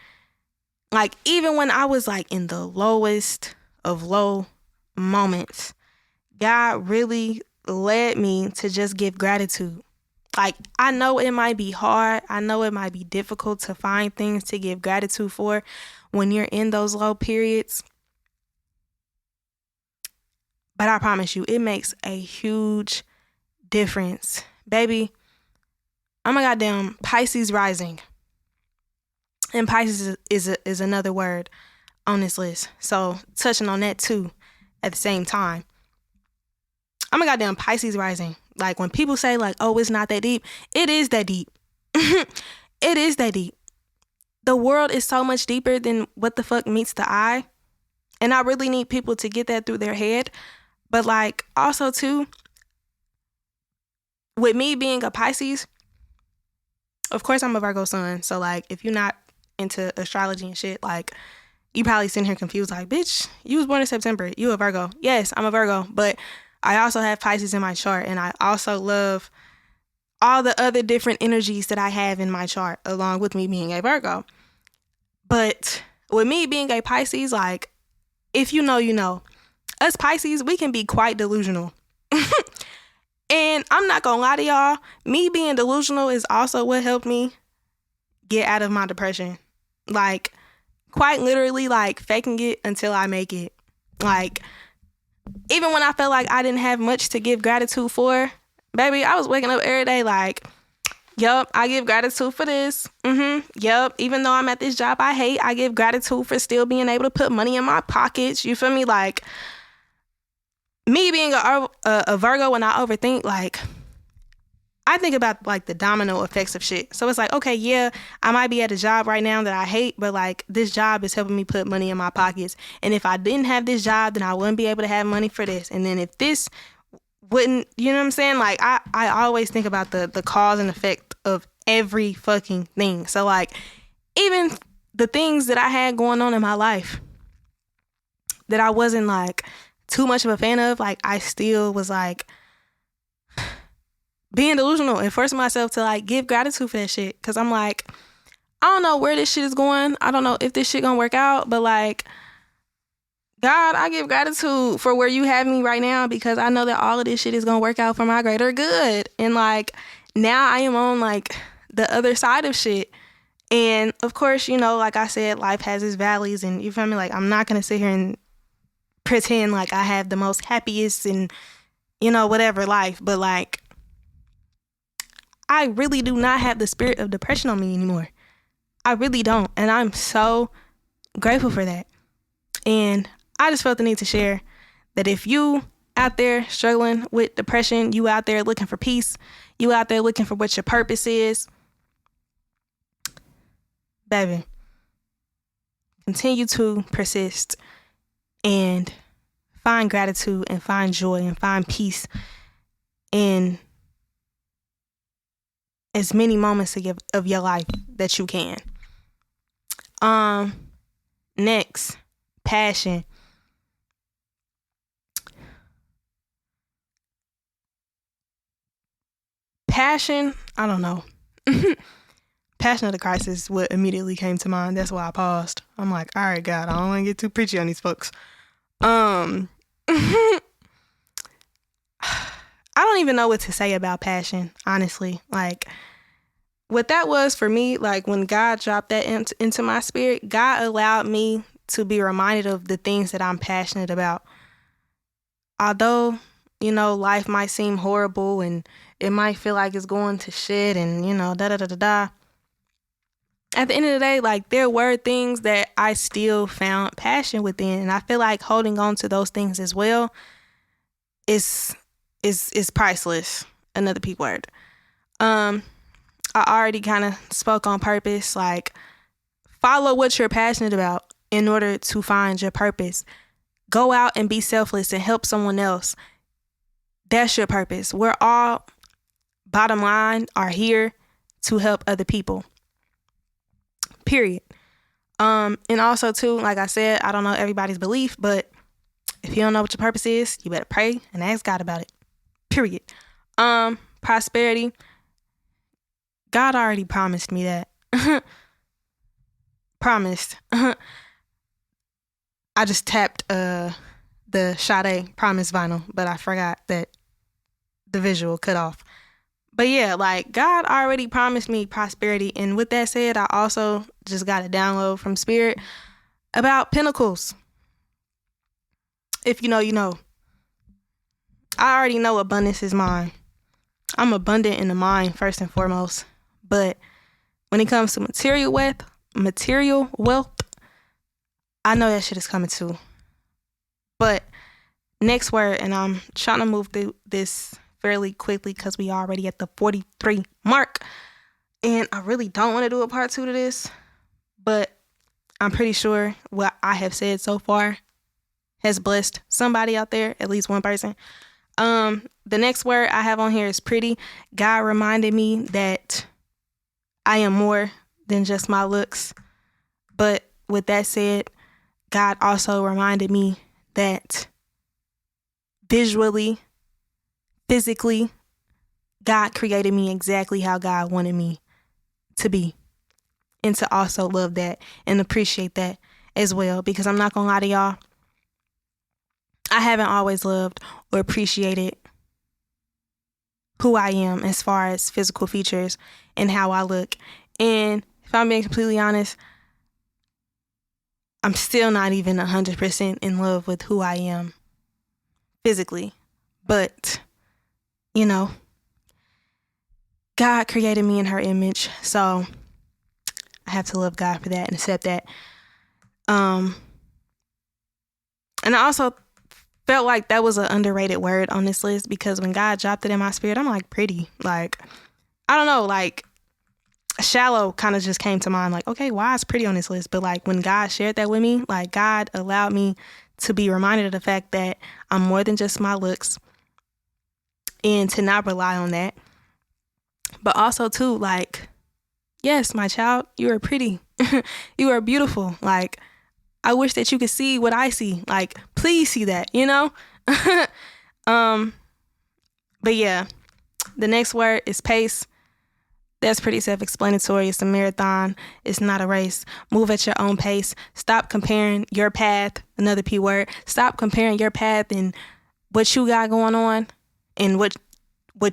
Like, even when I was like in the lowest of low moments, God really led me to just give gratitude. Like, I know it might be hard. I know it might be difficult to find things to give gratitude for when you're in those low periods. But I promise you, it makes a huge difference. Baby, I'm a goddamn Pisces rising. And Pisces is another word on this list. So touching on that too at the same time. I'm a goddamn Pisces rising. Like, when people say like, oh, it's not that deep. It is that deep. It is that deep. The world is so much deeper than what the fuck meets the eye. And I really need people to get that through their head. But like, also too, with me being a Pisces, of course I'm a Virgo sun. So like, if you're not into astrology and shit, like, you probably sitting here confused like, bitch, you was born in September, you a Virgo. Yes, I'm a Virgo, but I also have Pisces in my chart, and I also love all the other different energies that I have in my chart, along with me being a Virgo. But with me being a Pisces, like, if you know, you know. Us Pisces, we can be quite delusional. And I'm not gonna lie to y'all, me being delusional is also what helped me get out of my depression. Like, quite literally, like, faking it until I make it. Like, even when I felt like I didn't have much to give gratitude for, baby, I was waking up every day like, yup, I give gratitude for this. Yup, even though I'm at this job I hate, I give gratitude for still being able to put money in my pockets. You feel me? Like, me being a Virgo, when I overthink, like, I think about, like, the domino effects of shit. So it's like, okay, yeah, I might be at a job right now that I hate, but, like, this job is helping me put money in my pockets. And if I didn't have this job, then I wouldn't be able to have money for this. And then if this wouldn't, you know what I'm saying? Like, I always think about the cause and effect of every fucking thing. So, like, even the things that I had going on in my life that I wasn't, like, too much of a fan of, like, I still was, like, being delusional and forcing myself to, like, give gratitude for that shit. Because I'm like, I don't know where this shit is going. I don't know if this shit gonna work out. But, like, God, I give gratitude for where you have me right now, because I know that all of this shit is gonna work out for my greater good. And, like, now I am on, like, the other side of shit. And, of course, you know, like I said, life has its valleys. And, you feel me? Like, I'm not gonna sit here and pretend like I have the most happiest and, you know, whatever life. But, like, I really do not have the spirit of depression on me anymore. I really don't. And I'm so grateful for that. And I just felt the need to share that if you out there struggling with depression, you out there looking for peace, you out there looking for what your purpose is, baby, continue to persist and find gratitude and find joy and find peace in as many moments of your life that you can. Next, passion. Passion, I don't know. Passion of the Christ is what immediately came to mind. That's why I paused. I'm like, all right, God, I don't want to get too preachy on these folks. I don't even know what to say about passion, honestly. Like, what that was for me, like, when God dropped that into my spirit, God allowed me to be reminded of the things that I'm passionate about. Although, you know, life might seem horrible and it might feel like it's going to shit and, you know, da-da-da-da-da. At the end of the day, like, there were things that I still found passion within. And I feel like holding on to those things as well is priceless. Another P word. I already kind of spoke on purpose. Like, follow what you're passionate about in order to find your purpose. Go out and be selfless and help someone else. That's your purpose. We're all, bottom line, are here to help other people. Period. And also, too, like I said, I don't know everybody's belief, but if you don't know what your purpose is, you better pray and ask God about it. Period. Prosperity. God already promised me that. Promised. I just tapped the Sade Promise vinyl, but I forgot that the visual cut off. But yeah, like, God already promised me prosperity. And with that said, I also just got a download from Spirit about Pentacles. If you know, you know. I already know abundance is mine. I'm abundant in the mind, first and foremost. But when it comes to material wealth, I know that shit is coming too. But next word, and I'm trying to move through this fairly quickly because we already at the 43 mark. And I really don't want to do a part 2 to this. But I'm pretty sure what I have said so far has blessed somebody out there, at least one person. The next word I have on here is pretty. God reminded me that I am more than just my looks. But with that said, God also reminded me that visually, physically, God created me exactly how God wanted me to be. And to also love that and appreciate that as well. Because I'm not gonna lie to y'all, I haven't always loved or appreciated who I am as far as physical features and how I look. And if I'm being completely honest, I'm still not even 100% in love with who I am physically. But, you know, God created me in her image, so I have to love God for that and accept that. And I also felt like that was an underrated word on this list, because when God dropped it in my spirit, I'm like, pretty. Like, I don't know, like, shallow kind of just came to mind. Like, okay, why is pretty on this list? But like, when God shared that with me, like, God allowed me to be reminded of the fact that I'm more than just my looks, and to not rely on that. But also too, like, yes, my child, you are pretty. You are beautiful. Like, I wish that you could see what I see. Like, please see that, you know? But yeah, the next word is pace. That's pretty self-explanatory. It's a marathon. It's not a race. Move at your own pace. Stop comparing your path. Another P word. Stop comparing your path and what you got going on and what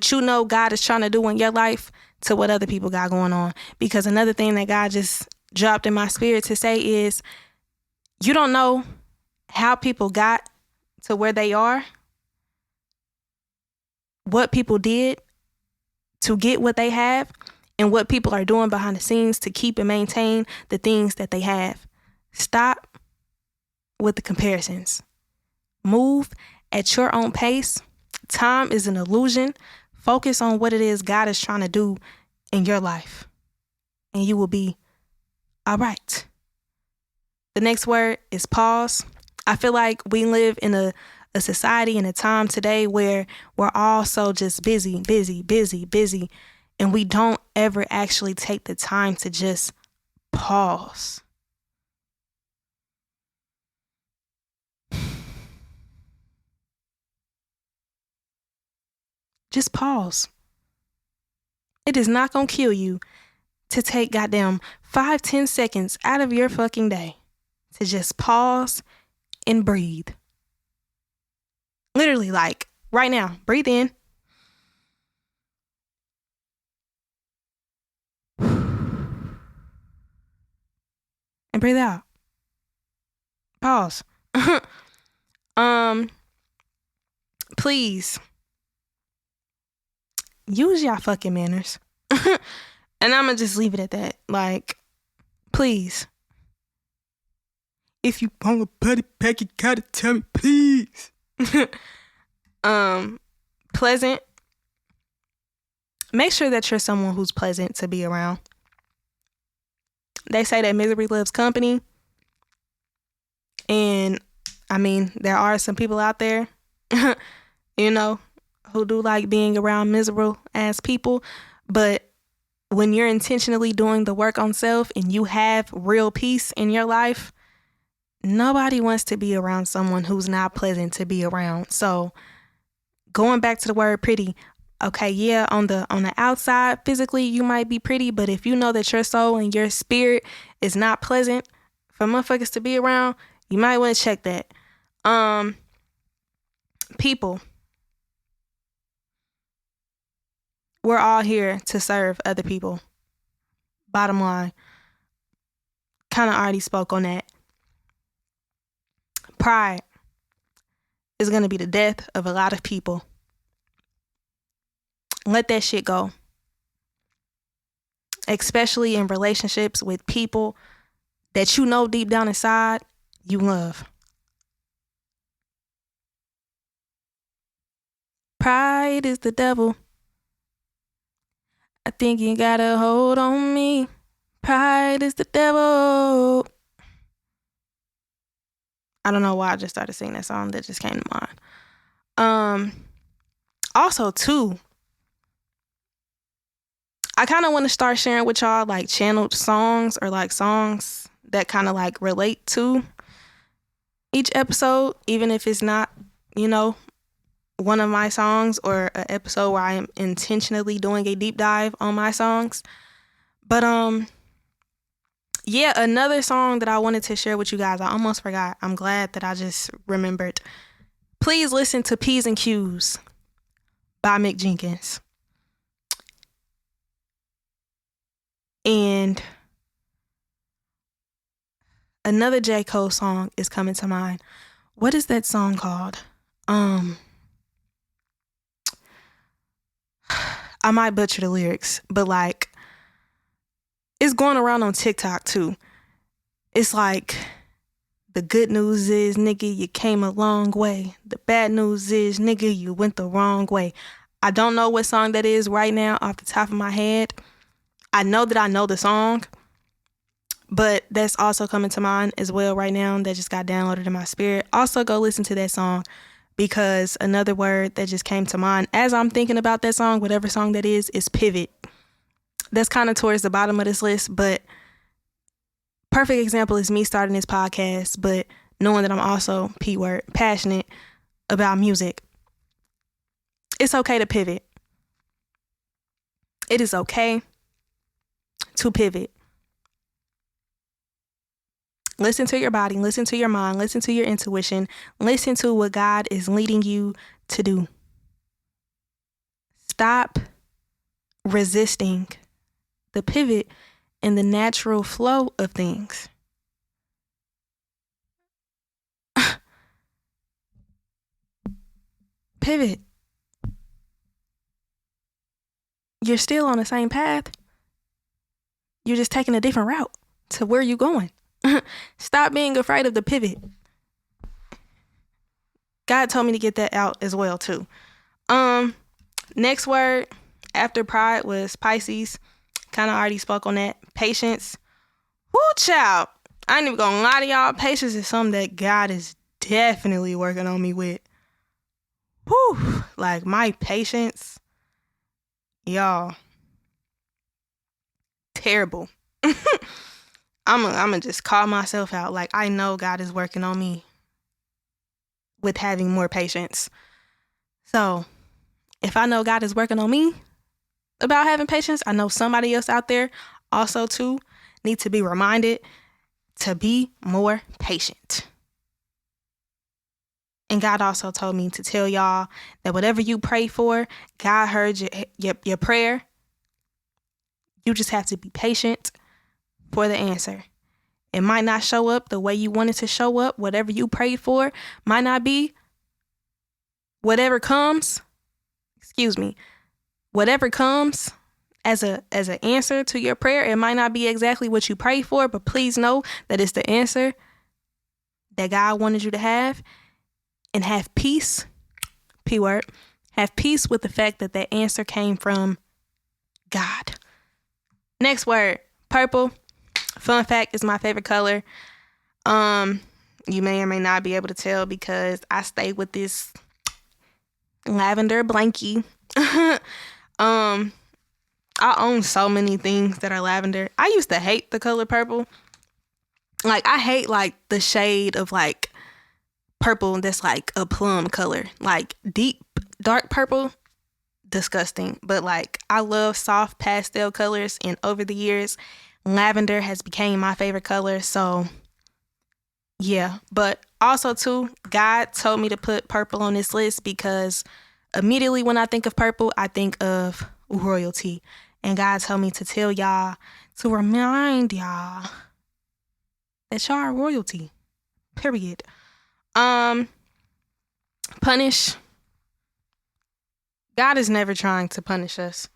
you know God is trying to do in your life to what other people got going on. Because another thing that God just dropped in my spirit to say is, you don't know how people got to where they are, what people did to get what they have, and what people are doing behind the scenes to keep and maintain the things that they have. Stop with the comparisons. Move at your own pace. Time is an illusion. Focus on what it is God is trying to do in your life, and you will be all right. The next word is pause. I feel like we live in a society and a time today where we're all so just busy, and we don't ever actually take the time to just pause. Just pause. It is not gonna kill you to take goddamn 5-10 seconds out of your fucking day to just pause and breathe. Literally, like, right now, breathe in. And breathe out. Pause. Please use y'all fucking manners. And I'm gonna just leave it at that. Like, please. If you want a buddy pack, you gotta tell me, please. Pleasant. Make sure that you're someone who's pleasant to be around. They say that misery loves company. And I mean, there are some people out there, you know, who do like being around miserable ass people. But when you're intentionally doing the work on self and you have real peace in your life, nobody wants to be around someone who's not pleasant to be around. So going back to the word pretty, okay, yeah, on the outside, physically, you might be pretty, but if you know that your soul and your spirit is not pleasant for motherfuckers to be around, you might want to check that. People. We're all here to serve other people. Bottom line. Kind of already spoke on that. Pride is going to be the death of a lot of people. Let that shit go. Especially in relationships with people that you know deep down inside you love. Pride is the devil. I think you got a hold on me. Pride is the devil. I don't know why I just started singing that song. That just came to mind. Also, too, I kind of want to start sharing with y'all like channeled songs or like songs that kind of like relate to each episode, even if it's not, you know, one of my songs or an episode where I am intentionally doing a deep dive on my songs. But yeah, another song that I wanted to share with you guys, I almost forgot. I'm glad that I just remembered. Please listen to P's and Q's by Mick Jenkins. And Another J. Cole song is coming to mind. What is that song called? I might butcher the lyrics, but like, it's going around on TikTok too. It's like, the good news is, nigga, you came a long way. The bad news is, nigga, you went the wrong way. I don't know what song that is right now off the top of my head. I know that I know the song, but that's also coming to mind as well right now. That just got downloaded in my spirit. Also go listen to that song, because another word that just came to mind as I'm thinking about that song, whatever song that is pivot. That's kind of towards the bottom of this list, but perfect example is me starting this podcast, but knowing that I'm also, P-word, passionate about music. It's okay to pivot. It is okay to pivot. Listen to your body, listen to your mind, listen to your intuition, listen to what God is leading you to do. Stop resisting the pivot and the natural flow of things. Pivot. You're still on the same path. You're just taking a different route to where you're going. Stop being afraid of the pivot. God told me to get that out as well too. Next word after pride was Pisces. Kind of already spoke on that. Patience. Woo, child. I ain't even gonna lie to y'all. Patience is something that God is definitely working on me with. Whew. Like, my patience, y'all, terrible. I'm gonna just call myself out. Like, I know God is working on me with having more patience. So if I know God is working on me about having patience, I know somebody else out there also too need to be reminded to be more patient. And God also told me to tell y'all that whatever you pray for, God heard your prayer. You just have to be patient for the answer. It might not show up the way you want it to show up. Whatever you prayed for might not be. Whatever comes as an answer to your prayer, it might not be exactly what you prayed for, but please know that it's the answer that God wanted you to have. And have peace, P-word, have peace with the fact that that answer came from God. Next word, purple. Fun fact, is my favorite color. You may or may not be able to tell because I stay with this lavender blankie. I own so many things that are lavender. I used to hate the color purple. Like, I hate like the shade of like purple that's like a plum color, like deep dark purple, disgusting. But like, I love soft pastel colors, and over the years lavender has become my favorite color. So yeah, but also too, God told me to put purple on this list because immediately when I think of purple, I think of royalty. And God told me to tell y'all, to remind y'all that y'all are royalty, period. Punish. God is never trying to punish us.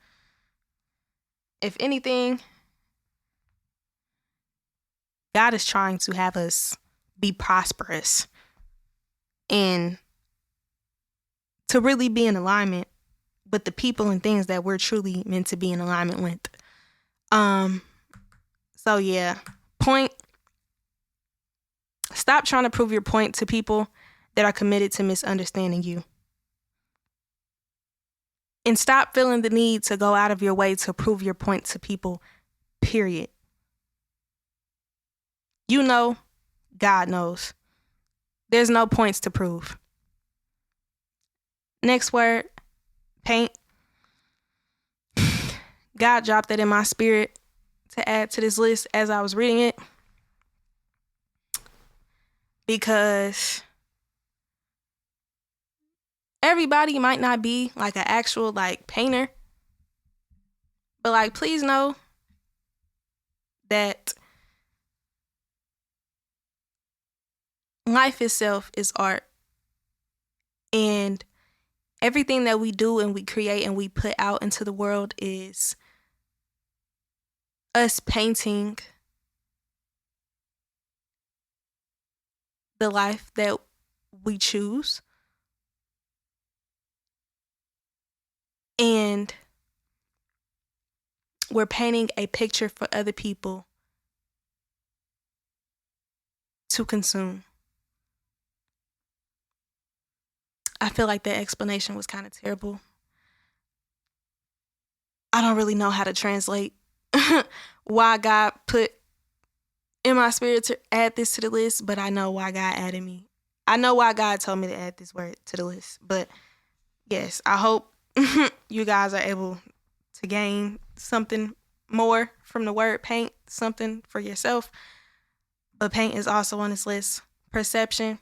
If anything, God is trying to have us be prosperous and to really be in alignment with the people and things that we're truly meant to be in alignment with. So yeah, point. Stop trying to prove your point to people that are committed to misunderstanding you. And stop feeling the need to go out of your way to prove your point to people, period. You know, God knows. There's no points to prove. Next word, paint. God dropped that in my spirit to add to this list as I was reading it. Because everybody might not be like an actual like painter. But like, please know that life itself is art. And everything that we do and we create and we put out into the world is us painting the life that we choose. And we're painting a picture for other people to consume. I feel like that explanation was kind of terrible. I don't really know how to translate why God put in my spirit to add this to the list, but I know why God added me. I know why God told me to add this word to the list. But yes, I hope you guys are able to gain something more from the word paint, something for yourself. But paint is also on this list. Perception.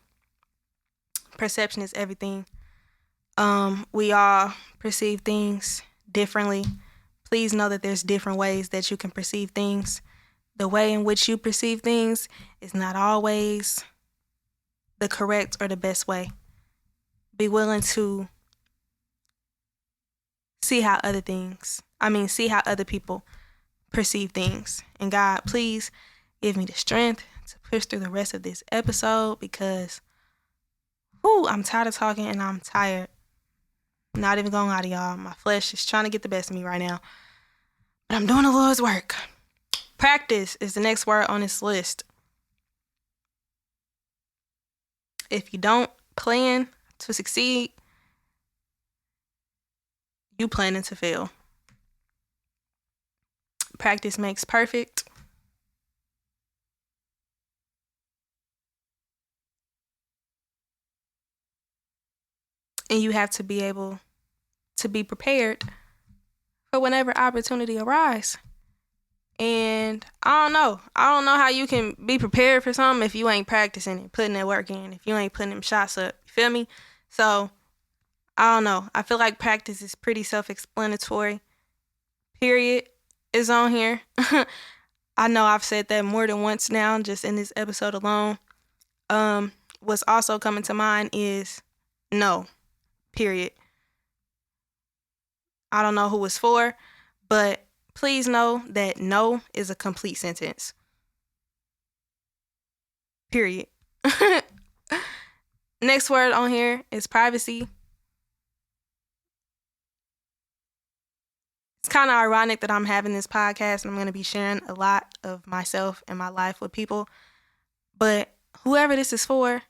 Perception is everything. We all perceive things differently. Please know that there's different ways that you can perceive things. The way in which you perceive things is not always the correct or the best way. Be willing to see how other people perceive things. And God, please give me the strength to push through the rest of this episode because I'm tired of talking and I'm tired. Not even gonna lie to y'all. My flesh is trying to get the best of me right now. But I'm doing the Lord's work. Practice is the next word on this list. If you don't plan to succeed, you planning to fail. Practice makes perfect. And you have to be able to be prepared for whenever opportunity arises. And I don't know how you can be prepared for something if you ain't practicing it, putting that work in, if you ain't putting them shots up. You feel me? So, I don't know. I feel like practice is pretty self-explanatory. Period is on here. I know I've said that more than once now, just in this episode alone. What's also coming to mind is no. Period. I don't know who it's for, but please know that no is a complete sentence. Period. Next word on here is privacy. It's kind of ironic that I'm having this podcast and I'm going to be sharing a lot of myself and my life with people. But whoever this is for,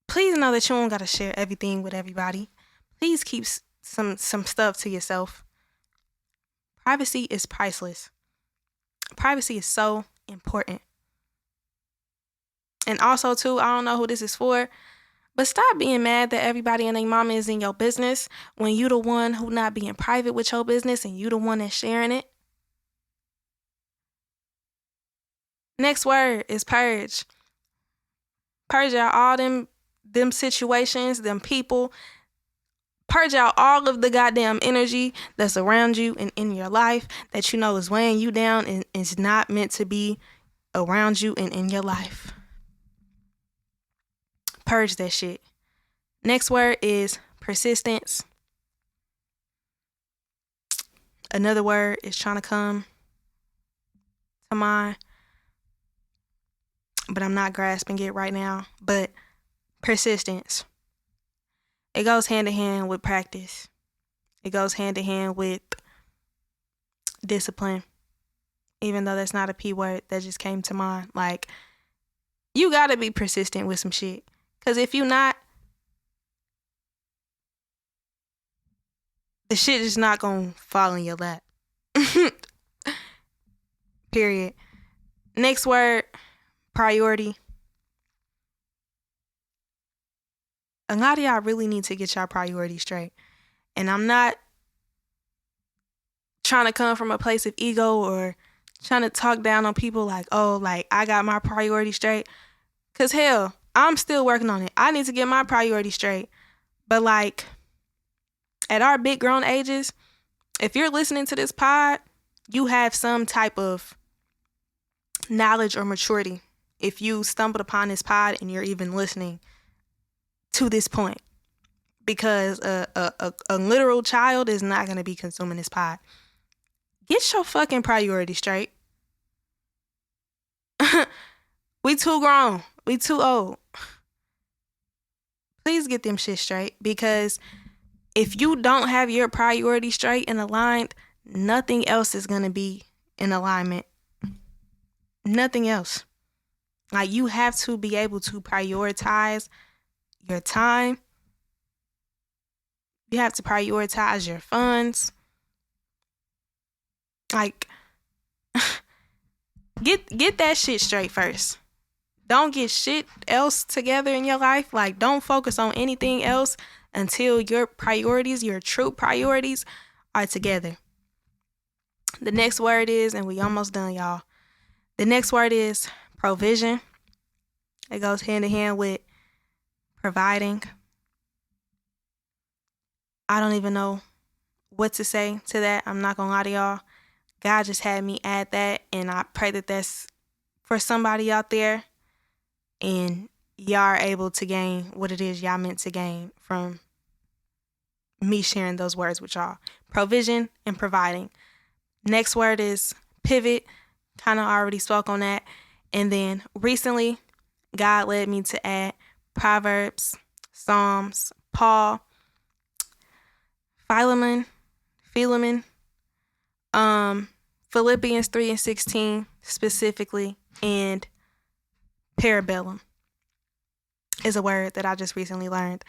please know that you don't got to share everything with everybody. Please keep some stuff to yourself. Privacy is priceless. Privacy is so important. And also, too, I don't know who this is for, but stop being mad that everybody and their mama is in your business when you the one who not being private with your business and you the one that's sharing it. Next word is purge. Purge out all them situations, them people. Purge out all of the goddamn energy that's around you and in your life that you know is weighing you down and is not meant to be around you and in your life. Purge that shit. Next word is persistence. Another word is trying to come to mind, but I'm not grasping it right now. But persistence. It goes hand in hand with practice. It goes hand in hand with discipline. Even though that's not a P word, that just came to mind. Like, you gotta be persistent with some shit. Because if you not, the shit is not gonna fall in your lap. Period. Next word, priority. A lot of y'all really need to get y'all priorities straight. And I'm not trying to come from a place of ego or trying to talk down on people like, oh, like I got my priorities straight. Because hell, I'm still working on it. I need to get my priorities straight. But like, at our big grown ages, if you're listening to this pod, you have some type of knowledge or maturity. if you stumbled upon this pod and you're even listening to this point, because a literal child is not going to be consuming this pod. Get your fucking priorities straight. We too grown. We too old. Please get them shit straight, because if you don't have your priorities straight and aligned, nothing else is going to be in alignment. Nothing else. Like, you have to be able to prioritize your time. You have to prioritize your funds. Like, get that shit straight first. Don't get shit else together in your life. Like, don't focus on anything else until your priorities, your true priorities, are together. The next word is, and we almost done, y'all. The next word is provision. It goes hand in hand with providing. I don't even know what to say to that. I'm not gonna lie to y'all. God just had me add that, and I pray that that's for somebody out there, and y'all are able to gain what it is y'all meant to gain from me sharing those words with y'all. Provision and providing. Next word is pivot. Kind of already spoke on that. And then recently, God led me to add Proverbs, Psalms, Paul, Philemon, Philippians 3:16 specifically, and parabellum is a word that I just recently learned.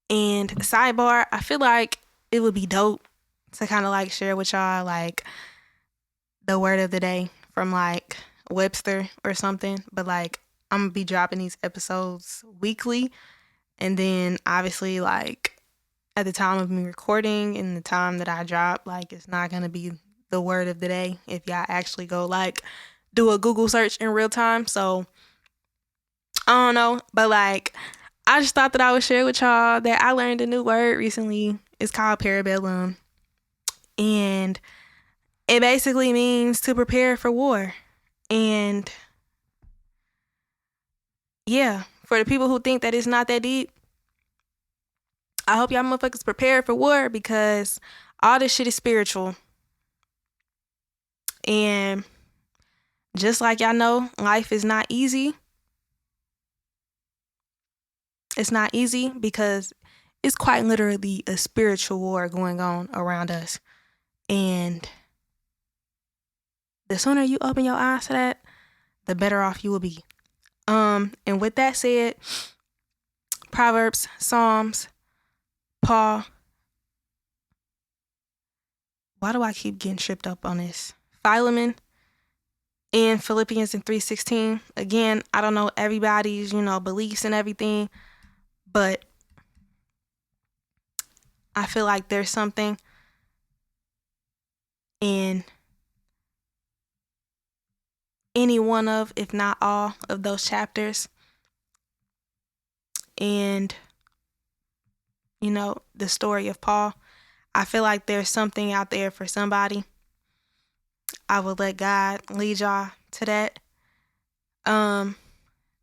And sidebar, I feel like it would be dope to kind of like share with y'all like the word of the day from like Webster or something, but like I'm gonna be dropping these episodes weekly, and then obviously like at the time of me recording and the time that I drop, like it's not gonna be the word of the day if y'all actually go like do a Google search in real time. So I don't know, but like I just thought that I would share with y'all that I learned a new word recently. It's called parabellum, and it basically means to prepare for war. And yeah, for the people who think that it's not that deep, I hope y'all motherfuckers prepared for war, because all this shit is spiritual. And just like y'all know, life is not easy. It's not easy because it's quite literally a spiritual war going on around us. And the sooner you open your eyes to that, the better off you will be. And with that said, Proverbs, Psalms, Paul. Why do I keep getting tripped up on this? Philemon and Philippians in 3:16. Again, I don't know everybody's, beliefs and everything, but I feel like there's something in any one of, if not all, of those chapters. And, the story of Paul. I feel like there's something out there for somebody. I will let God lead y'all to that.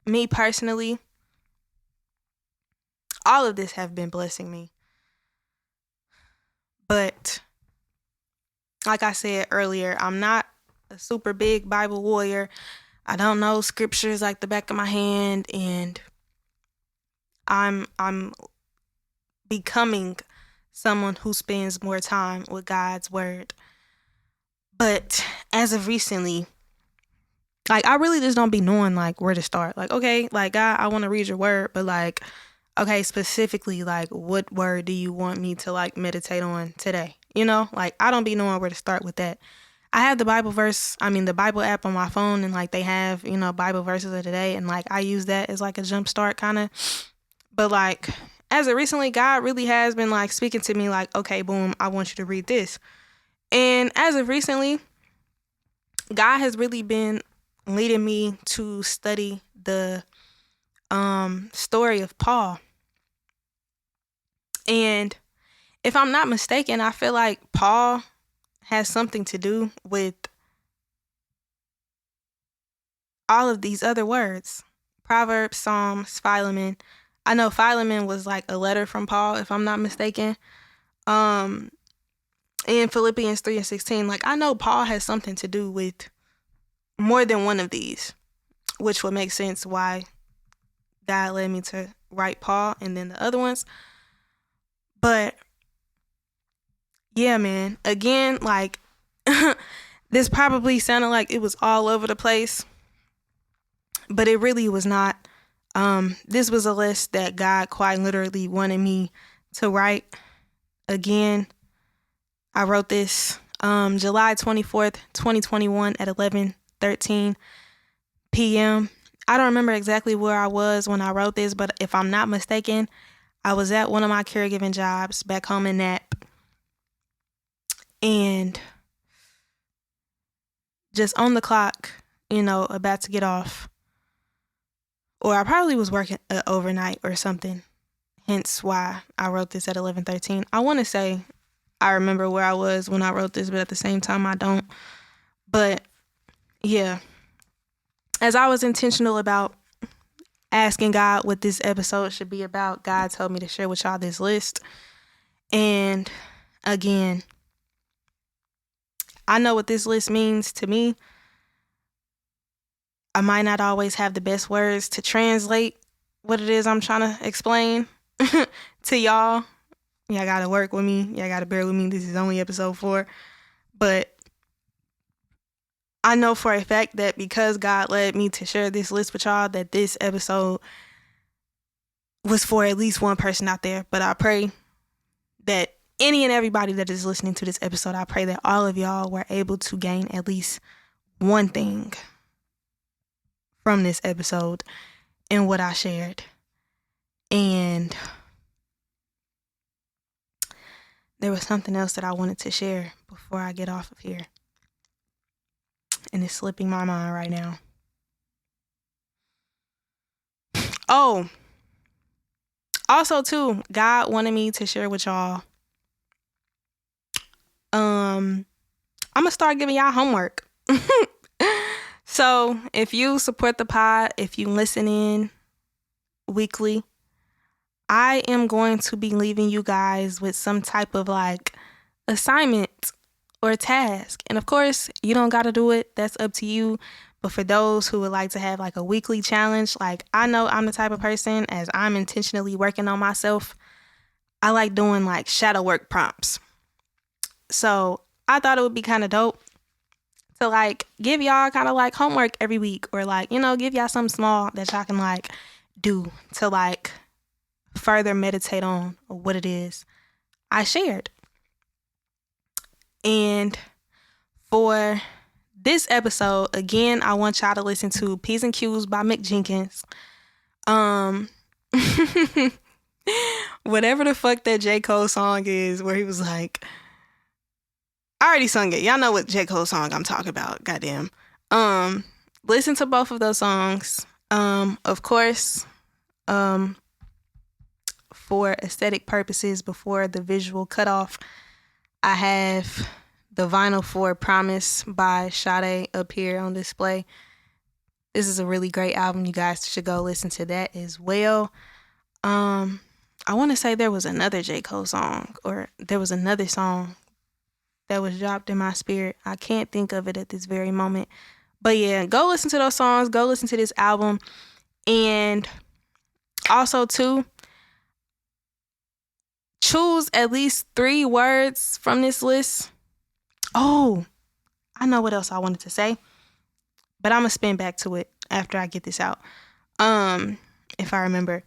Me personally, all of this have been blessing me. But like I said earlier, I'm not a super big Bible warrior. I don't know scriptures like the back of my hand, and I'm becoming someone who spends more time with God's word. But as of recently, like I really just don't be knowing like where to start. Like, okay, like God, I want to read your word, but like, okay, specifically like what word do you want me to like meditate on today? Like I don't be knowing where to start with that. I have the Bible app on my phone, and like they have, Bible verses of the day, and like I use that as like a jump start kind of. But like as of recently, God really has been like speaking to me like, okay, boom, I want you to read this. And as of recently, God has really been leading me to study the story of Paul. And if I'm not mistaken, I feel like Paul has something to do with all of these other words. Proverbs, Psalms, Philemon. I know Philemon was like a letter from Paul, if I'm not mistaken. In Philippians 3:16, like I know Paul has something to do with more than one of these, which would make sense why God led me to write Paul and then the other ones. But yeah, man, again, like this probably sounded like it was all over the place, but it really was not. This was a list that God quite literally wanted me to write. Again, I wrote this July 24th, 2021 at 11:13 p.m. I don't remember exactly where I was when I wrote this, but if I'm not mistaken, I was at one of my caregiving jobs back home in Nap. And just on the clock, about to get off. Or I probably was working overnight or something. Hence why I wrote this at 11:13. I want to say I remember where I was when I wrote this, but at the same time I don't. But yeah, as I was intentional about asking God what this episode should be about, God told me to share with y'all this list. And again, I know what this list means to me. I might not always have the best words to translate what it is I'm trying to explain to y'all. Y'all gotta work with me. Y'all gotta bear with me. This is only episode 4. But I know for a fact that because God led me to share this list with y'all, that this episode was for at least one person out there. But I pray that any and everybody that is listening to this episode, I pray that all of y'all were able to gain at least one thing from this episode and what I shared. And there was something else that I wanted to share before I get off of here. And it's slipping my mind right now. Oh, also too, God wanted me to share with y'all. I'm gonna start giving y'all homework. So if you support the pod, if you listen in weekly, I am going to be leaving you guys with some type of like assignment or task. And of course, you don't got to do it. That's up to you. But for those who would like to have like a weekly challenge, like I know I'm the type of person, as I'm intentionally working on myself, I like doing like shadow work prompts. So I thought it would be kind of dope to like give y'all kind of like homework every week, or like, give y'all something small that y'all can like do to like further meditate on what it is I shared. And for this episode, again, I want y'all to listen to P's and Q's by Mick Jenkins. Whatever the fuck that J. Cole song is, where he was like, I already sung it. Y'all know what J. Cole song I'm talking about. Goddamn. Listen to both of those songs. Of course, for aesthetic purposes, before the visual cutoff, I have the vinyl for Promise by Sade up here on display. This is a really great album. You guys should go listen to that as well. I want to say there was another J. Cole song, or there was another song that was dropped in my spirit. I can't think of it at this very moment. But yeah, go listen to those songs. Go listen to this album. And also too, choose at least 3 words from this list. Oh, I know what else I wanted to say, but I'm going to spin back to it after I get this out. If I remember.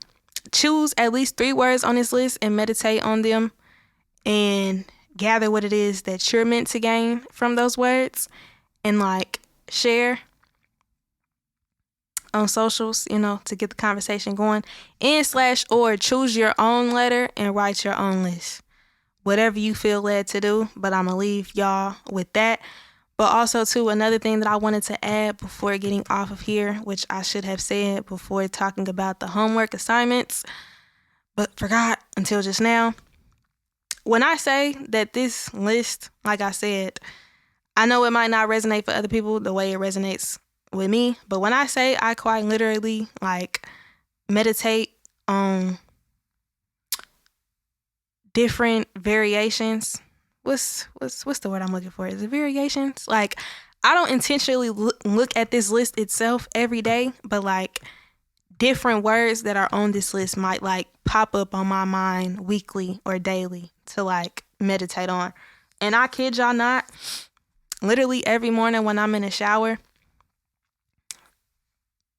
Choose at least 3 words on this list and meditate on them and gather what it is that you're meant to gain from those words, and like share on socials, to get the conversation going, and/or choose your own letter and write your own list. Whatever you feel led to do, but I'm gonna leave y'all with that. But also too, another thing that I wanted to add before getting off of here, which I should have said before talking about the homework assignments, but forgot until just now. When I say that this list, like I said, I know it might not resonate for other people the way it resonates with me. But when I say I quite literally like meditate on different variations, what's the word I'm looking for? Is it variations? Like, I don't intentionally look at this list itself every day, but like different words that are on this list might like pop up on my mind weekly or daily to like meditate on. And I kid y'all not, literally every morning when I'm in the shower,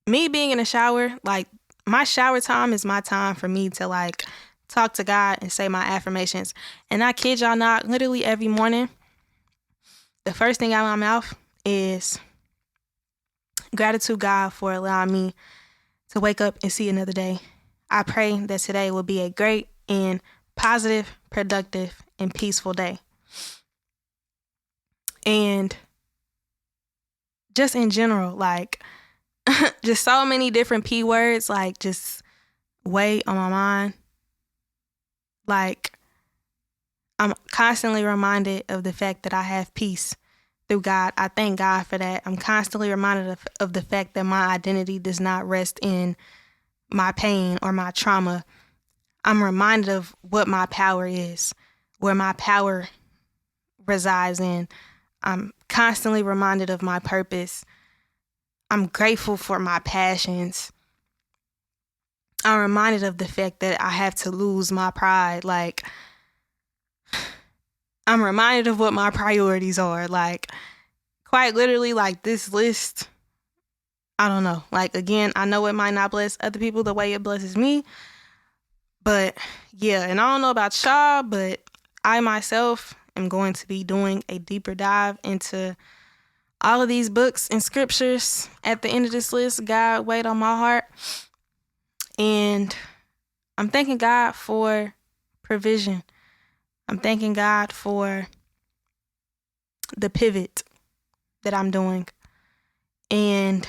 me being in the shower, like my shower time is my time for me to like talk to God and say my affirmations. And I kid y'all not, literally every morning, the first thing out of my mouth is gratitude, God, for allowing me to wake up and see another day. I pray that today will be a great and positive, productive, and peaceful day. And just in general, like, just so many different P words, like, just weigh on my mind. Like, I'm constantly reminded of the fact that I have peace through God. I thank God for that. I'm constantly reminded of the fact that my identity does not rest in my pain or my trauma. I'm reminded of what my power is, where my power resides in. I'm constantly reminded of my purpose. I'm grateful for my passions. I'm reminded of the fact that I have to lose my pride. Like, I'm reminded of what my priorities are. Like, quite literally, like, this list, I don't know. Like, again, I know it might not bless other people the way it blesses me. But, yeah, and I don't know about y'all, but I myself am going to be doing a deeper dive into all of these books and scriptures at the end of this list. God weighed on my heart. And I'm thanking God for provision. I'm thanking God for the pivot that I'm doing. And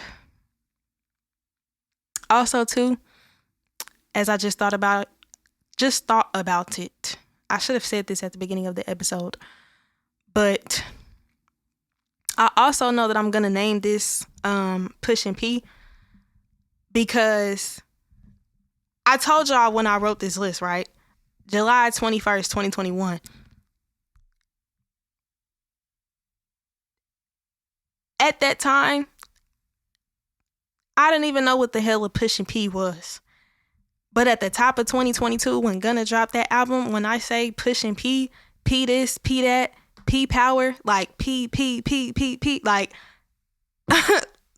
also, too, as I just thought about it. I should have said this at the beginning of the episode. But I also know that I'm going to name this Pushin P, because I told y'all when I wrote this list, right? July 21st, 2021. At that time, I didn't even know what the hell a Pushin P was. But at the top of 2022, when Gunna dropped that album, when I say Pushin P, P this, P that, P power, like P, like,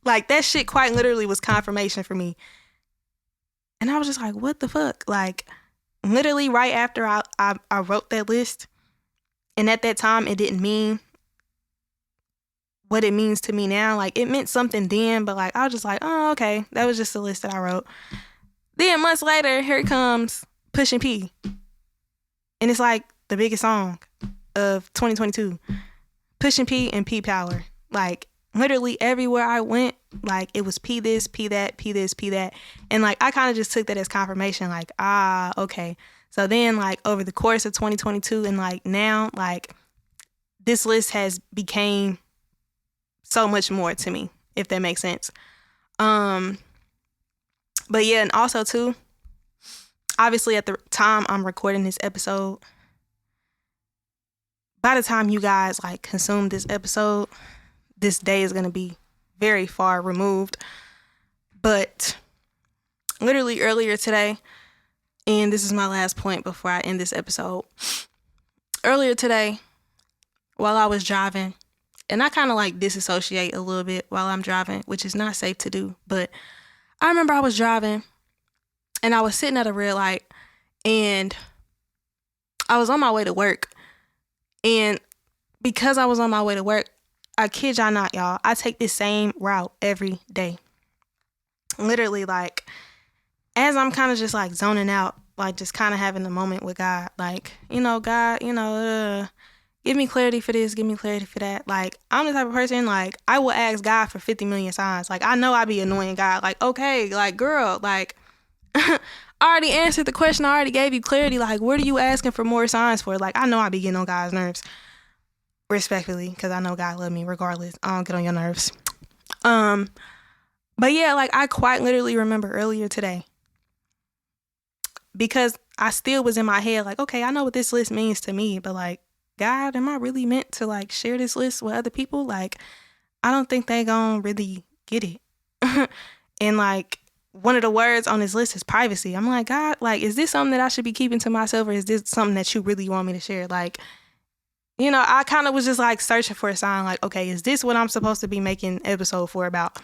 like that shit quite literally was confirmation for me. And I was just like, what the fuck? Like, literally right after I wrote that list, and at that time, it didn't mean what it means to me now. Like, it meant something then, but like, I was just like, oh, okay, that was just a list that I wrote. Then months later, here comes Pushin P. And it's like the biggest song of 2022. Pushin P and P Power. Like, literally everywhere I went, like, it was P this, P that, P this, P that. And like, I kind of just took that as confirmation. Like, okay. So then, like, over the course of 2022 and like now, like, this list has became so much more to me, if that makes sense. But yeah, and also too, obviously at the time I'm recording this episode, by the time you guys like consume this episode, this day is going to be very far removed. But literally earlier today, and this is my last point before I end this episode. Earlier today, while I was driving, and I kind of like disassociate a little bit while I'm driving, which is not safe to do, but I remember I was driving and I was sitting at a red light and I was on my way to work. And because I was on my way to work, I kid y'all not, y'all, I take this same route every day. Literally, like, as I'm kind of just like zoning out, like just kind of having a moment with God, like, God, give me clarity for this, give me clarity for that. Like, I'm the type of person, like, I will ask God for 50 million signs. Like, I know I be annoying God. Like, okay, like, girl, like, I already answered the question. I already gave you clarity. Like, what are you asking for more signs for? Like, I know I be getting on God's nerves. Respectfully, because I know God love me regardless. I don't get on your nerves. But yeah, like I quite literally remember earlier today, because I still was in my head like, okay, I know what this list means to me, but like, God, am I really meant to like share this list with other people? Like, I don't think they gonna really get it. And like, one of the words on this list is privacy. I'm like, God, like, is this something that I should be keeping to myself, or is this something that you really want me to share? Like, you know, I kind of was just like searching for a sign, like, okay, is this what I'm supposed to be making episode 4 about?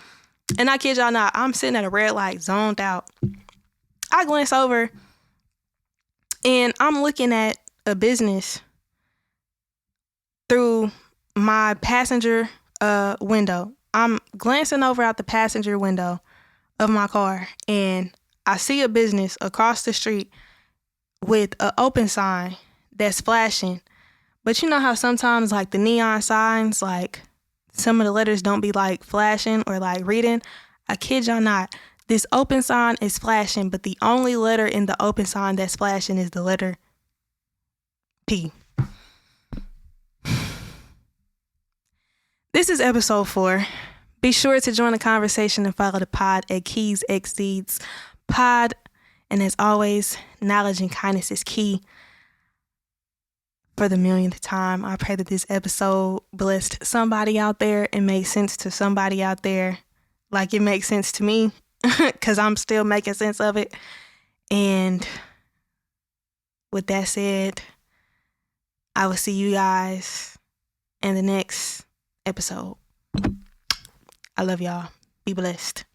And I kid y'all not, I'm sitting at a red light, zoned out. I glance over and I'm looking at a business through my passenger window. I'm glancing over out the passenger window of my car, and I see a business across the street with an open sign that's flashing. But you know how sometimes like the neon signs, like some of the letters don't be like flashing or like reading? I kid y'all not. This open sign is flashing, but the only letter in the open sign that's flashing is the letter P. This is episode 4. Be sure to join the conversation and follow the pod at Keys Exceeds Pod. And as always, knowledge and kindness is key. For the millionth time, I pray that this episode blessed somebody out there and made sense to somebody out there, like it makes sense to me, because I'm still making sense of it. And with that said, I will see you guys in the next episode. I love y'all. Be blessed.